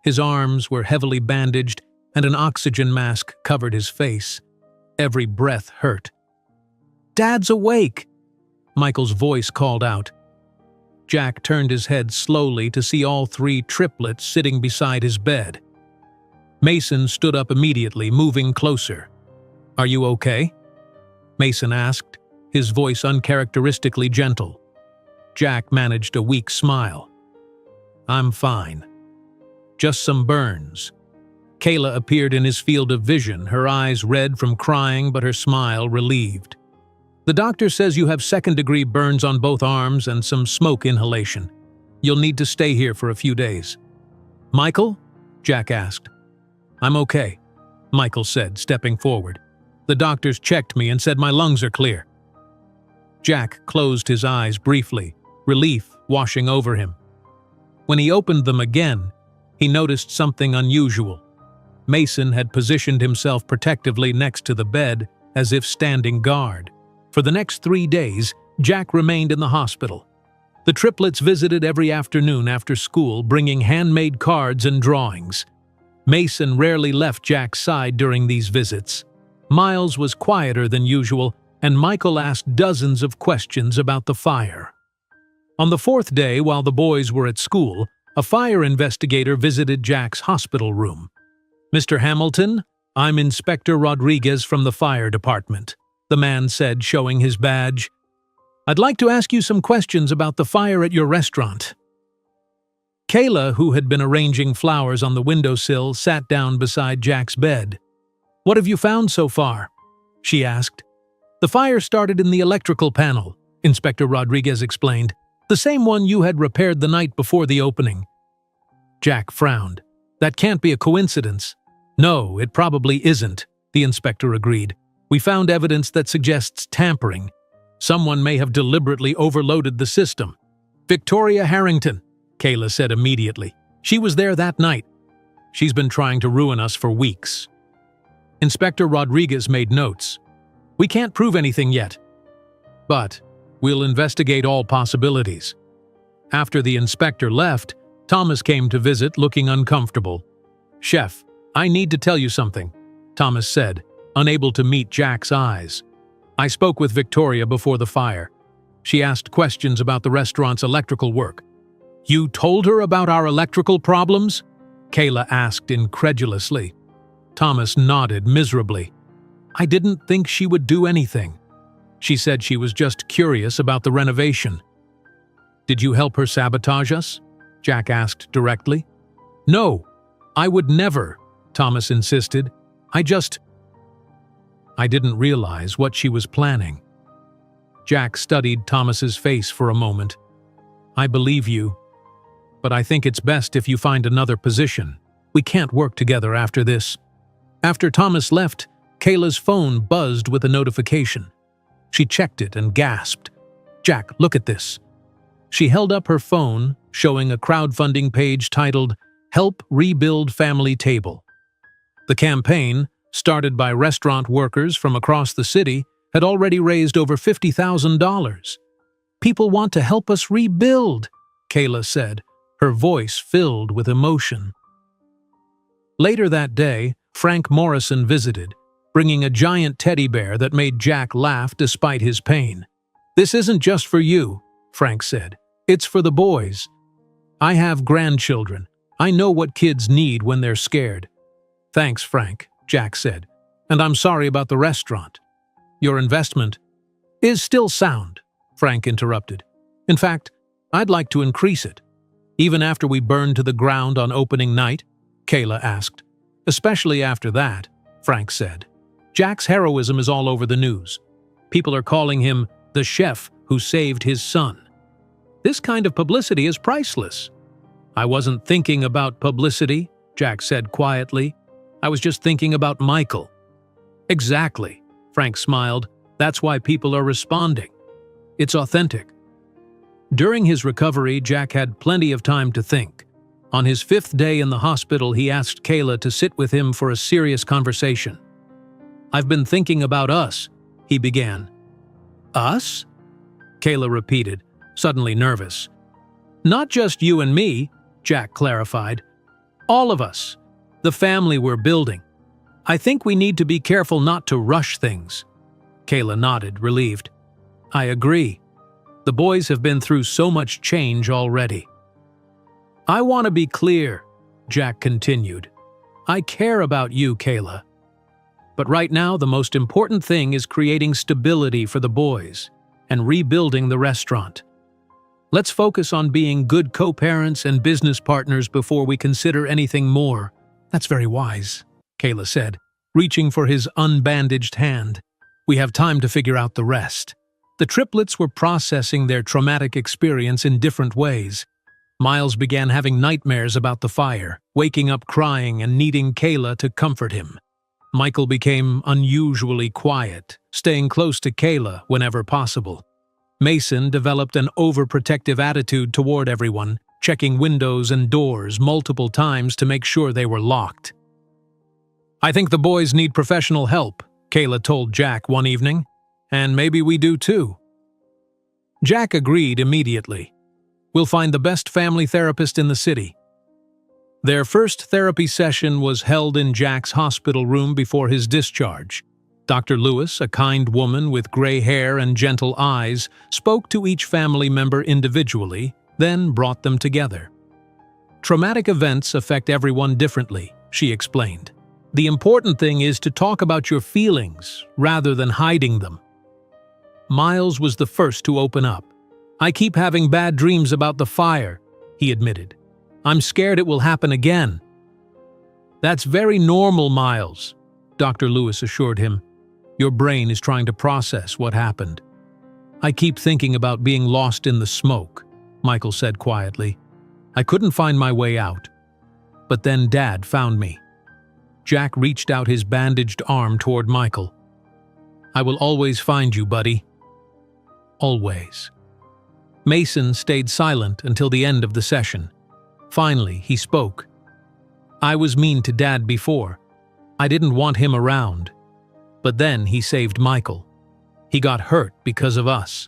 His arms were heavily bandaged, and an oxygen mask covered his face. Every breath hurt. "Dad's awake!" Michael's voice called out. Jack turned his head slowly to see all three triplets sitting beside his bed. Mason stood up immediately, moving closer. "Are you okay?" Mason asked, his voice uncharacteristically gentle. Jack managed a weak smile. "I'm fine. Just some burns." Kayla appeared in his field of vision, her eyes red from crying but her smile relieved. "The doctor says you have second-degree burns on both arms and some smoke inhalation. You'll need to stay here for a few days." "Michael?" Jack asked. I'm okay, Michael said, stepping forward. The doctors checked me and said my lungs are clear. Jack closed his eyes briefly, relief washing over him. When he opened them again, he noticed something unusual. Mason had positioned himself protectively next to the bed, as if standing guard. For the next 3 days, Jack remained in the hospital. The triplets visited every afternoon after school, bringing handmade cards and drawings. Mason rarely left Jack's side during these visits. Miles was quieter than usual, and Michael asked dozens of questions about the fire. On the 4th day, while the boys were at school, a fire investigator visited Jack's hospital room. Mr. Hamilton, I'm Inspector Rodriguez from the fire department, the man said, showing his badge. I'd like to ask you some questions about the fire at your restaurant. Kayla, who had been arranging flowers on the windowsill, sat down beside Jack's bed. What have you found so far? She asked. The fire started in the electrical panel, Inspector Rodriguez explained, the same one you had repaired the night before the opening. Jack frowned. That can't be a coincidence. No, it probably isn't, the inspector agreed. We found evidence that suggests tampering. Someone may have deliberately overloaded the system. Victoria Harrington, Kayla said immediately. She was there that night. She's been trying to ruin us for weeks. Inspector Rodriguez made notes. We can't prove anything yet, but we'll investigate all possibilities. After the inspector left, Thomas came to visit, looking uncomfortable. Chef, I need to tell you something, Thomas said, unable to meet Jack's eyes. I spoke with Victoria before the fire. She asked questions about the restaurant's electrical work. You told her about our electrical problems? Kayla asked incredulously. Thomas nodded miserably. I didn't think she would do anything. She said she was just curious about the renovation. Did you help her sabotage us? Jack asked directly. No, I would never, Thomas insisted. I didn't realize what she was planning. Jack studied Thomas's face for a moment. I believe you, but I think it's best if you find another position. We can't work together after this. After Thomas left, Kayla's phone buzzed with a notification. She checked it and gasped. Jack, look at this. She held up her phone, showing a crowdfunding page titled, Help Rebuild Family Table. The campaign, started by restaurant workers from across the city, had already raised over $50,000. People want to help us rebuild, Kayla said, her voice filled with emotion. Later that day, Frank Morrison visited, bringing a giant teddy bear that made Jack laugh despite his pain. This isn't just for you, Frank said. It's for the boys. I have grandchildren. I know what kids need when they're scared. Thanks, Frank, Jack said. And I'm sorry about the restaurant. Your investment is still sound, Frank interrupted. In fact, I'd like to increase it. Even after we burn to the ground on opening night, Kayla asked. Especially after that, Frank said. Jack's heroism is all over the news. People are calling him the chef who saved his son. This kind of publicity is priceless. I wasn't thinking about publicity, Jack said quietly. I was just thinking about Michael. Exactly, Frank smiled. That's why people are responding. It's authentic. During his recovery, Jack had plenty of time to think. On his 5th day in the hospital, he asked Kayla to sit with him for a serious conversation. I've been thinking about us, he began. Us? Kayla repeated, suddenly nervous. Not just you and me, Jack clarified. All of us. The family we're building. I think we need to be careful not to rush things. Kayla nodded, relieved. I agree. The boys have been through so much change already. I want to be clear, Jack continued. I care about you, Kayla. But right now, the most important thing is creating stability for the boys and rebuilding the restaurant. Let's focus on being good co-parents and business partners before we consider anything more. That's very wise, Kayla said, reaching for his unbandaged hand. We have time to figure out the rest. The triplets were processing their traumatic experience in different ways. Miles began having nightmares about the fire, waking up crying and needing Kayla to comfort him. Michael became unusually quiet, staying close to Kayla whenever possible. Mason developed an overprotective attitude toward everyone, checking windows and doors multiple times to make sure they were locked. "I think the boys need professional help," Kayla told Jack one evening, "and maybe we do too." Jack agreed immediately. "We'll find the best family therapist in the city." Their first therapy session was held in Jack's hospital room before his discharge. Dr. Lewis, a kind woman with gray hair and gentle eyes, spoke to each family member individually, then brought them together. "Traumatic events affect everyone differently," she explained. "The important thing is to talk about your feelings rather than hiding them." Miles was the first to open up. "I keep having bad dreams about the fire," he admitted. "I'm scared it will happen again." "That's very normal, Miles," Dr. Lewis assured him. "Your brain is trying to process what happened." "I keep thinking about being lost in the smoke," Michael said quietly. "I couldn't find my way out. But then Dad found me." Jack reached out his bandaged arm toward Michael. "I will always find you, buddy. Always." Mason stayed silent until the end of the session. Finally, he spoke. "I was mean to Dad before. I didn't want him around. But then he saved Michael. He got hurt because of us.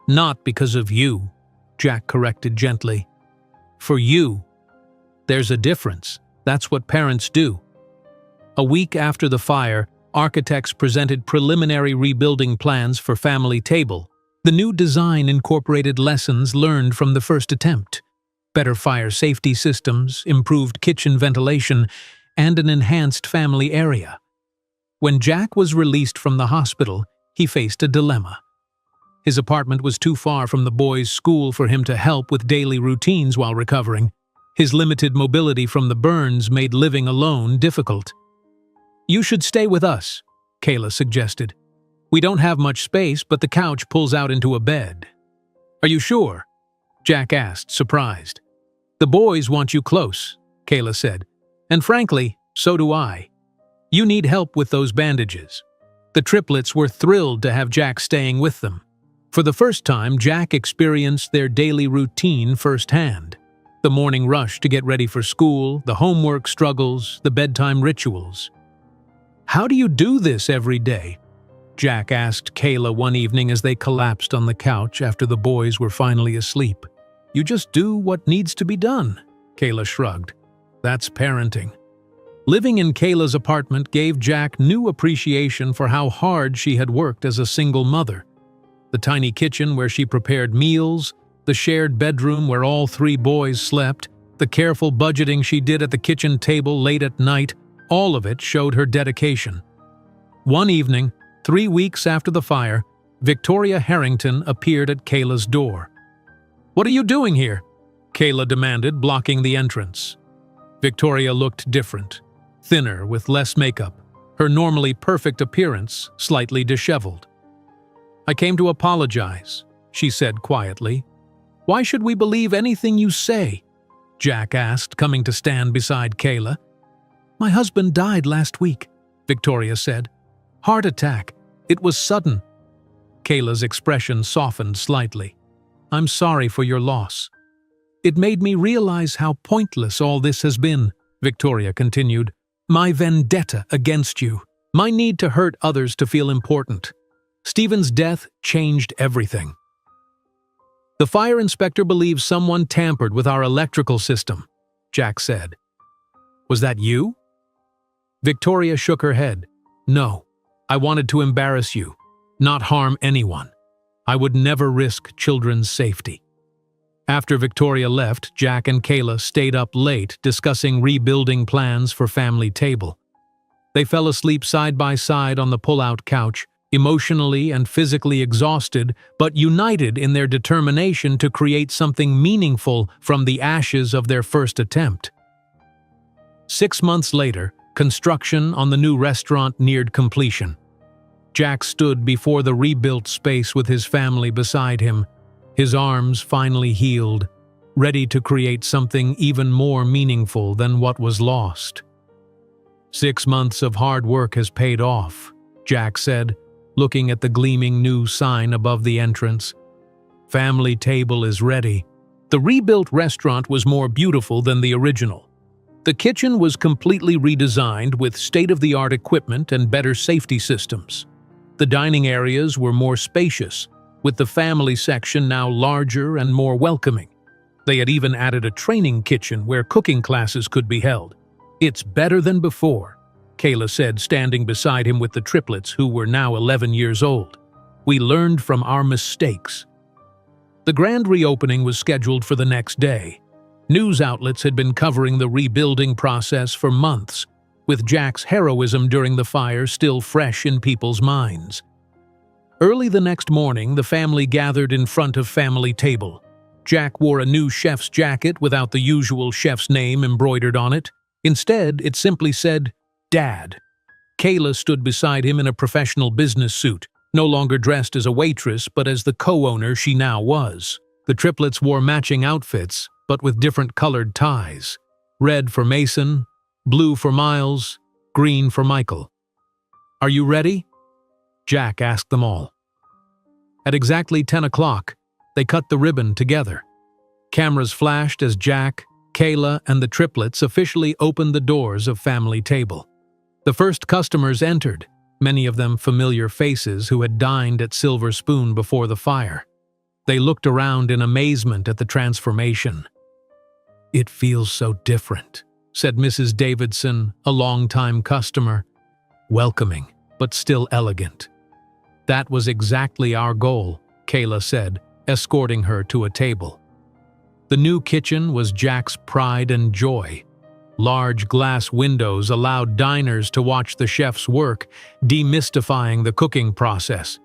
Not because of you," Jack corrected gently. "For you. There's a difference. That's what parents do." A week after the fire, architects presented preliminary rebuilding plans for Family Table. The new design incorporated lessons learned from the first attempt: better fire safety systems, improved kitchen ventilation, and an enhanced family area. When Jack was released from the hospital, he faced a dilemma. His apartment was too far from the boys' school for him to help with daily routines while recovering. His limited mobility from the burns made living alone difficult. "You should stay with us," Kayla suggested. "We don't have much space, but the couch pulls out into a bed." "Are you sure?" Jack asked, surprised. "The boys want you close," Kayla said. "And frankly, so do I. You need help with those bandages." The triplets were thrilled to have Jack staying with them. For the first time, Jack experienced their daily routine firsthand. The morning rush to get ready for school, the homework struggles, the bedtime rituals. "How do you do this every day?" Jack asked Kayla one evening as they collapsed on the couch after the boys were finally asleep. "You just do what needs to be done," Kayla shrugged. "That's parenting." Living in Kayla's apartment gave Jack new appreciation for how hard she had worked as a single mother. The tiny kitchen where she prepared meals, the shared bedroom where all three boys slept, the careful budgeting she did at the kitchen table late at night, all of it showed her dedication. One evening, 3 weeks after the fire, Victoria Harrington appeared at Kayla's door. "What are you doing here?" Kayla demanded, blocking the entrance. Victoria looked different, thinner with less makeup, her normally perfect appearance slightly disheveled. "I came to apologize," she said quietly. "Why should we believe anything you say?" Jack asked, coming to stand beside Kayla. "My husband died last week," Victoria said. "Heart attack. It was sudden." Kayla's expression softened slightly. "I'm sorry for your loss." "It made me realize how pointless all this has been," Victoria continued. "My vendetta against you. My need to hurt others to feel important. Stephen's death changed everything." "The fire inspector believes someone tampered with our electrical system," Jack said. "Was that you?" Victoria shook her head. "No. I wanted to embarrass you, not harm anyone. I would never risk children's safety." After Victoria left, Jack and Kayla stayed up late discussing rebuilding plans for Family Table. They fell asleep side by side on the pull-out couch, emotionally and physically exhausted, but united in their determination to create something meaningful from the ashes of their first attempt. 6 months later, construction on the new restaurant neared completion. Jack stood before the rebuilt space with his family beside him, his arms finally healed, ready to create something even more meaningful than what was lost. 6 months of hard work has paid off, Jack said, looking at the gleaming new sign above the entrance. Family table is ready. The rebuilt restaurant was more beautiful than the original. The kitchen was completely redesigned with state-of-the-art equipment and better safety systems. The dining areas were more spacious, with the family section now larger and more welcoming. They had even added a training kitchen where cooking classes could be held. "It's better than before," Kayla said, standing beside him with the triplets, who were now 11 years old. "We learned from our mistakes." The grand reopening was scheduled for the next day. News outlets had been covering the rebuilding process for months, with Jack's heroism during the fire still fresh in people's minds. Early the next morning, the family gathered in front of family table. Jack wore a new chef's jacket without the usual chef's name embroidered on it. Instead, it simply said, "Dad." Kayla stood beside him in a professional business suit, no longer dressed as a waitress but as the co-owner she now was. The triplets wore matching outfits, but with different colored ties. Red for Mason, blue for Miles, green for Michael. "Are you ready?" Jack asked them all. At exactly 10 o'clock, they cut the ribbon together. Cameras flashed as Jack, Kayla, and the triplets officially opened the doors of family table. The first customers entered, many of them familiar faces who had dined at Silver Spoon before the fire. They looked around in amazement at the transformation. "It feels so different," said Mrs. Davidson, a longtime customer. "Welcoming, but still elegant." "That was exactly our goal," Kayla said, escorting her to a table. The new kitchen was Jack's pride and joy. Large glass windows allowed diners to watch the chef's work, demystifying the cooking process.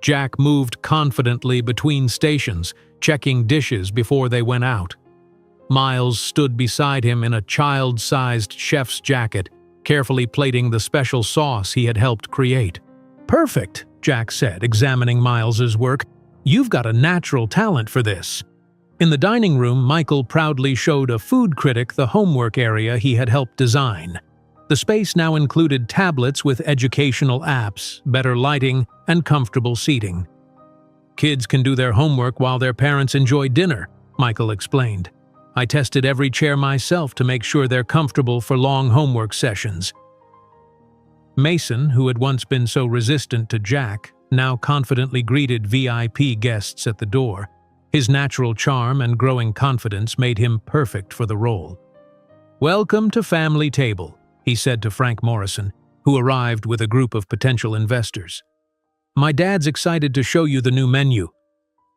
Jack moved confidently between stations, checking dishes before they went out. Miles stood beside him in a child-sized chef's jacket, carefully plating the special sauce he had helped create. "Perfect," Jack said, examining Miles's work. "You've got a natural talent for this." In the dining room, Michael proudly showed a food critic the homework area he had helped design. The space now included tablets with educational apps, better lighting, and comfortable seating. "Kids can do their homework while their parents enjoy dinner," Michael explained. "I tested every chair myself to make sure they're comfortable for long homework sessions." Mason, who had once been so resistant to Jack, now confidently greeted VIP guests at the door. His natural charm and growing confidence made him perfect for the role. "Welcome to Family Table," he said to Frank Morrison, who arrived with a group of potential investors. "My dad's excited to show you the new menu."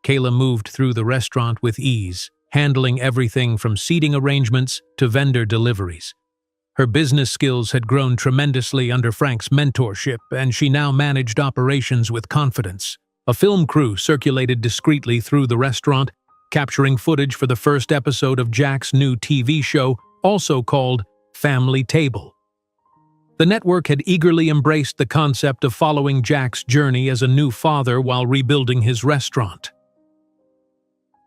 Kayla moved through the restaurant with ease, handling everything from seating arrangements to vendor deliveries. Her business skills had grown tremendously under Frank's mentorship, and she now managed operations with confidence. A film crew circulated discreetly through the restaurant, capturing footage for the first episode of Jack's new TV show, also called Family Table. The network had eagerly embraced the concept of following Jack's journey as a new father while rebuilding his restaurant.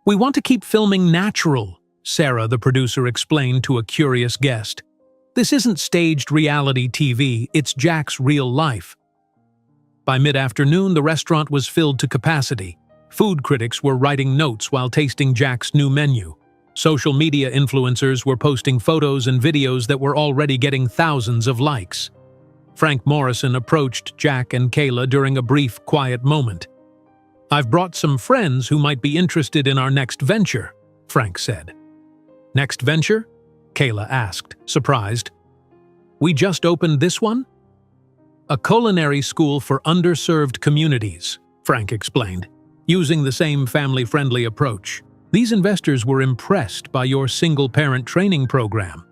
"We want to keep filming natural," Sarah, the producer, explained to a curious guest. "This isn't staged reality TV, it's Jack's real life." By mid-afternoon, the restaurant was filled to capacity. Food critics were writing notes while tasting Jack's new menu. Social media influencers were posting photos and videos that were already getting thousands of likes. Frank Morrison approached Jack and Kayla during a brief, quiet moment. "I've brought some friends who might be interested in our next venture," Frank said. "Next venture?" Kayla asked, surprised. "We just opened this one?" "A culinary school for underserved communities," Frank explained, using the same family-friendly approach. "These investors were impressed by your single-parent training program."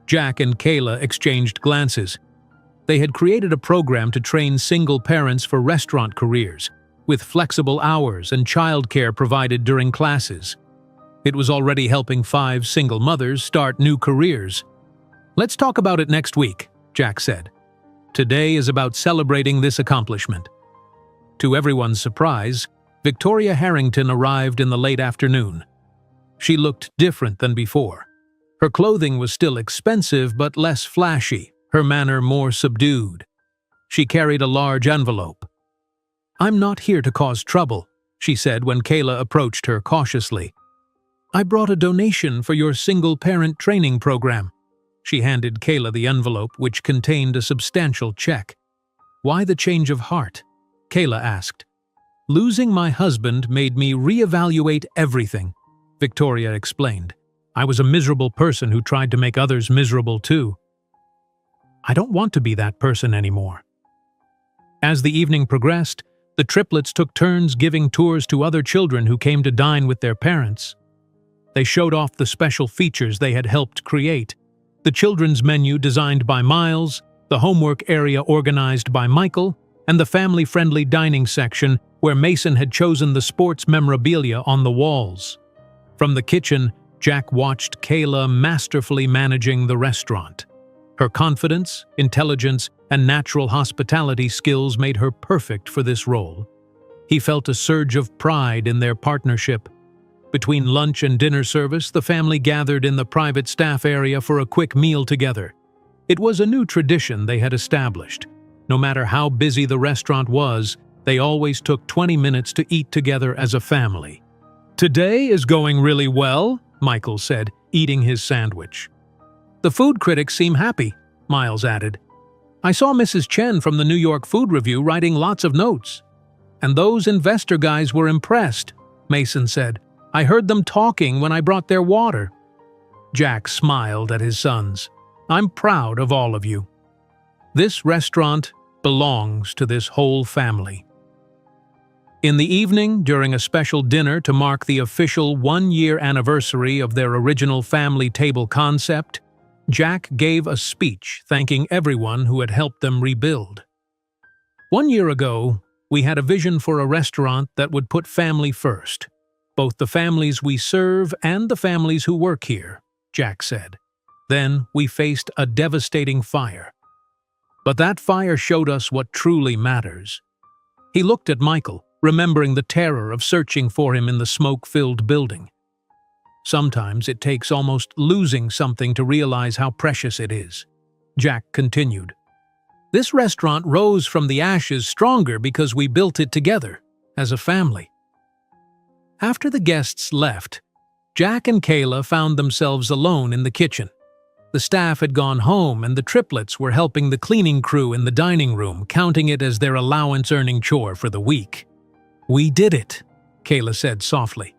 Jack and Kayla exchanged glances. They had created a program to train single parents for restaurant careers, with flexible hours and childcare provided during classes. It was already helping 5 single mothers start new careers. "Let's talk about it next week," Jack said. "Today is about celebrating this accomplishment." To everyone's surprise, Victoria Harrington arrived in the late afternoon. She looked different than before. Her clothing was still expensive but less flashy, her manner more subdued. She carried a large envelope. "I'm not here to cause trouble," she said when Kayla approached her cautiously. "I brought a donation for your single-parent training program." She handed Kayla the envelope, which contained a substantial check. "Why the change of heart?" Kayla asked. "Losing my husband made me reevaluate everything," Victoria explained. "I was a miserable person who tried to make others miserable too. I don't want to be that person anymore." As the evening progressed, the triplets took turns giving tours to other children who came to dine with their parents. They showed off the special features they had helped create: the children's menu designed by Miles, the homework area organized by Michael, and the family-friendly dining section where Mason had chosen the sports memorabilia on the walls. From the kitchen, Jack watched Kayla masterfully managing the restaurant. Her confidence, intelligence, and natural hospitality skills made her perfect for this role. He felt a surge of pride in their partnership. Between lunch and dinner service, the family gathered in the private staff area for a quick meal together. It was a new tradition they had established. No matter how busy the restaurant was, they always took 20 minutes to eat together as a family. "Today is going really well," Michael said, eating his sandwich. "The food critics seem happy," Miles added. "I saw Mrs. Chen from the New York Food Review writing lots of notes. And those investor guys were impressed," Mason said. "I heard them talking when I brought their water." Jack smiled at his sons. "I'm proud of all of you. This restaurant belongs to this whole family." In the evening, during a special dinner to mark the official one-year anniversary of their original family table concept, Jack gave a speech thanking everyone who had helped them rebuild. "1 year ago, we had a vision for a restaurant that would put family first, both the families we serve and the families who work here," Jack said. "Then we faced a devastating fire. But that fire showed us what truly matters." He looked at Michael, remembering the terror of searching for him in the smoke-filled building. "Sometimes it takes almost losing something to realize how precious it is," Jack continued. "This restaurant rose from the ashes stronger because we built it together, as a family." After the guests left, Jack and Kayla found themselves alone in the kitchen. The staff had gone home and the triplets were helping the cleaning crew in the dining room, counting it as their allowance-earning chore for the week. "We did it," Kayla said softly.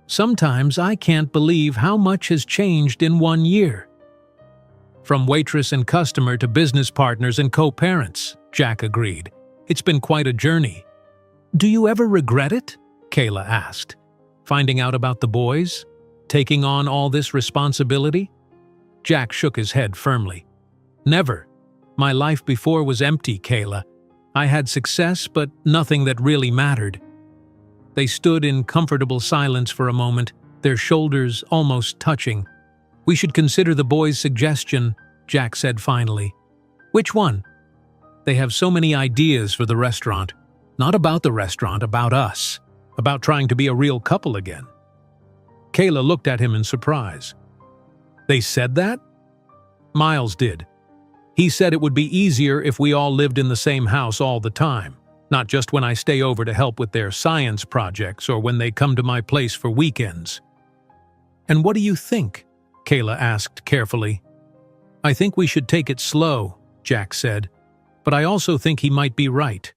"Sometimes I can't believe how much has changed in 1 year." "From waitress and customer to business partners and co-parents," Jack agreed. "It's been quite a journey." "Do you ever regret it?" Kayla asked. "Finding out about the boys? Taking on all this responsibility?" Jack shook his head firmly. "Never. My life before was empty, Kayla. I had success, but nothing that really mattered." They stood in comfortable silence for a moment, their shoulders almost touching. "We should consider the boys' suggestion," Jack said finally. "Which one?" "They have so many ideas for the restaurant. Not about the restaurant, about us. About trying to be a real couple again." Kayla looked at him in surprise. "They said that?" "Miles did. He said it would be easier if we all lived in the same house all the time, not just when I stay over to help with their science projects or when they come to my place for weekends." "And what do you think?" Kayla asked carefully. "I think we should take it slow," Jack said, "but I also think he might be right."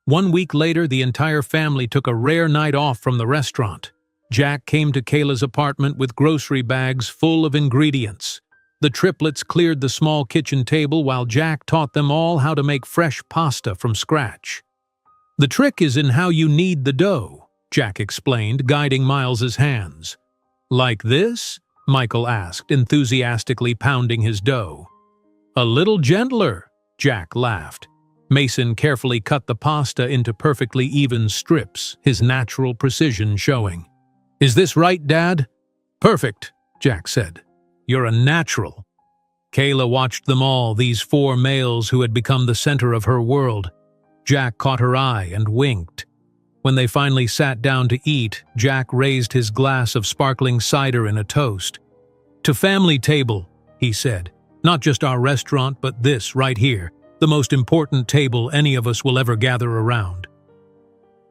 1 week later, the entire family took a rare night off from the restaurant. Jack came to Kayla's apartment with grocery bags full of ingredients. The triplets cleared the small kitchen table while Jack taught them all how to make fresh pasta from scratch. "The trick is in how you knead the dough," Jack explained, guiding Miles's hands. "Like this?" Michael asked, enthusiastically pounding his dough. "A little gentler," Jack laughed. Mason carefully cut the pasta into perfectly even strips, his natural precision showing. "Is this right, Dad?" "Perfect," Jack said. "You're a natural." Kayla watched them all, these 4 males who had become the center of her world. Jack caught her eye and winked. When they finally sat down to eat, Jack raised his glass of sparkling cider in a toast. "To family table," he said. "Not just our restaurant, but this right here, the most important table any of us will ever gather around."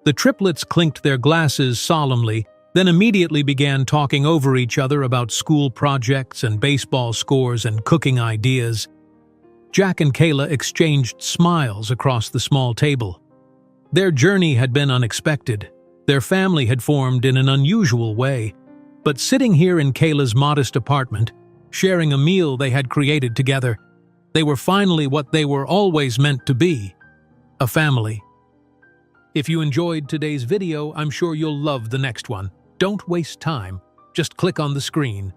The triplets clinked their glasses solemnly, then immediately began talking over each other about school projects and baseball scores and cooking ideas. Jack and Kayla exchanged smiles across the small table. Their journey had been unexpected. Their family had formed in an unusual way. But sitting here in Kayla's modest apartment, sharing a meal they had created together, they were finally what they were always meant to be: a family. If you enjoyed today's video, I'm sure you'll love the next one. Don't waste time. Just click on the screen.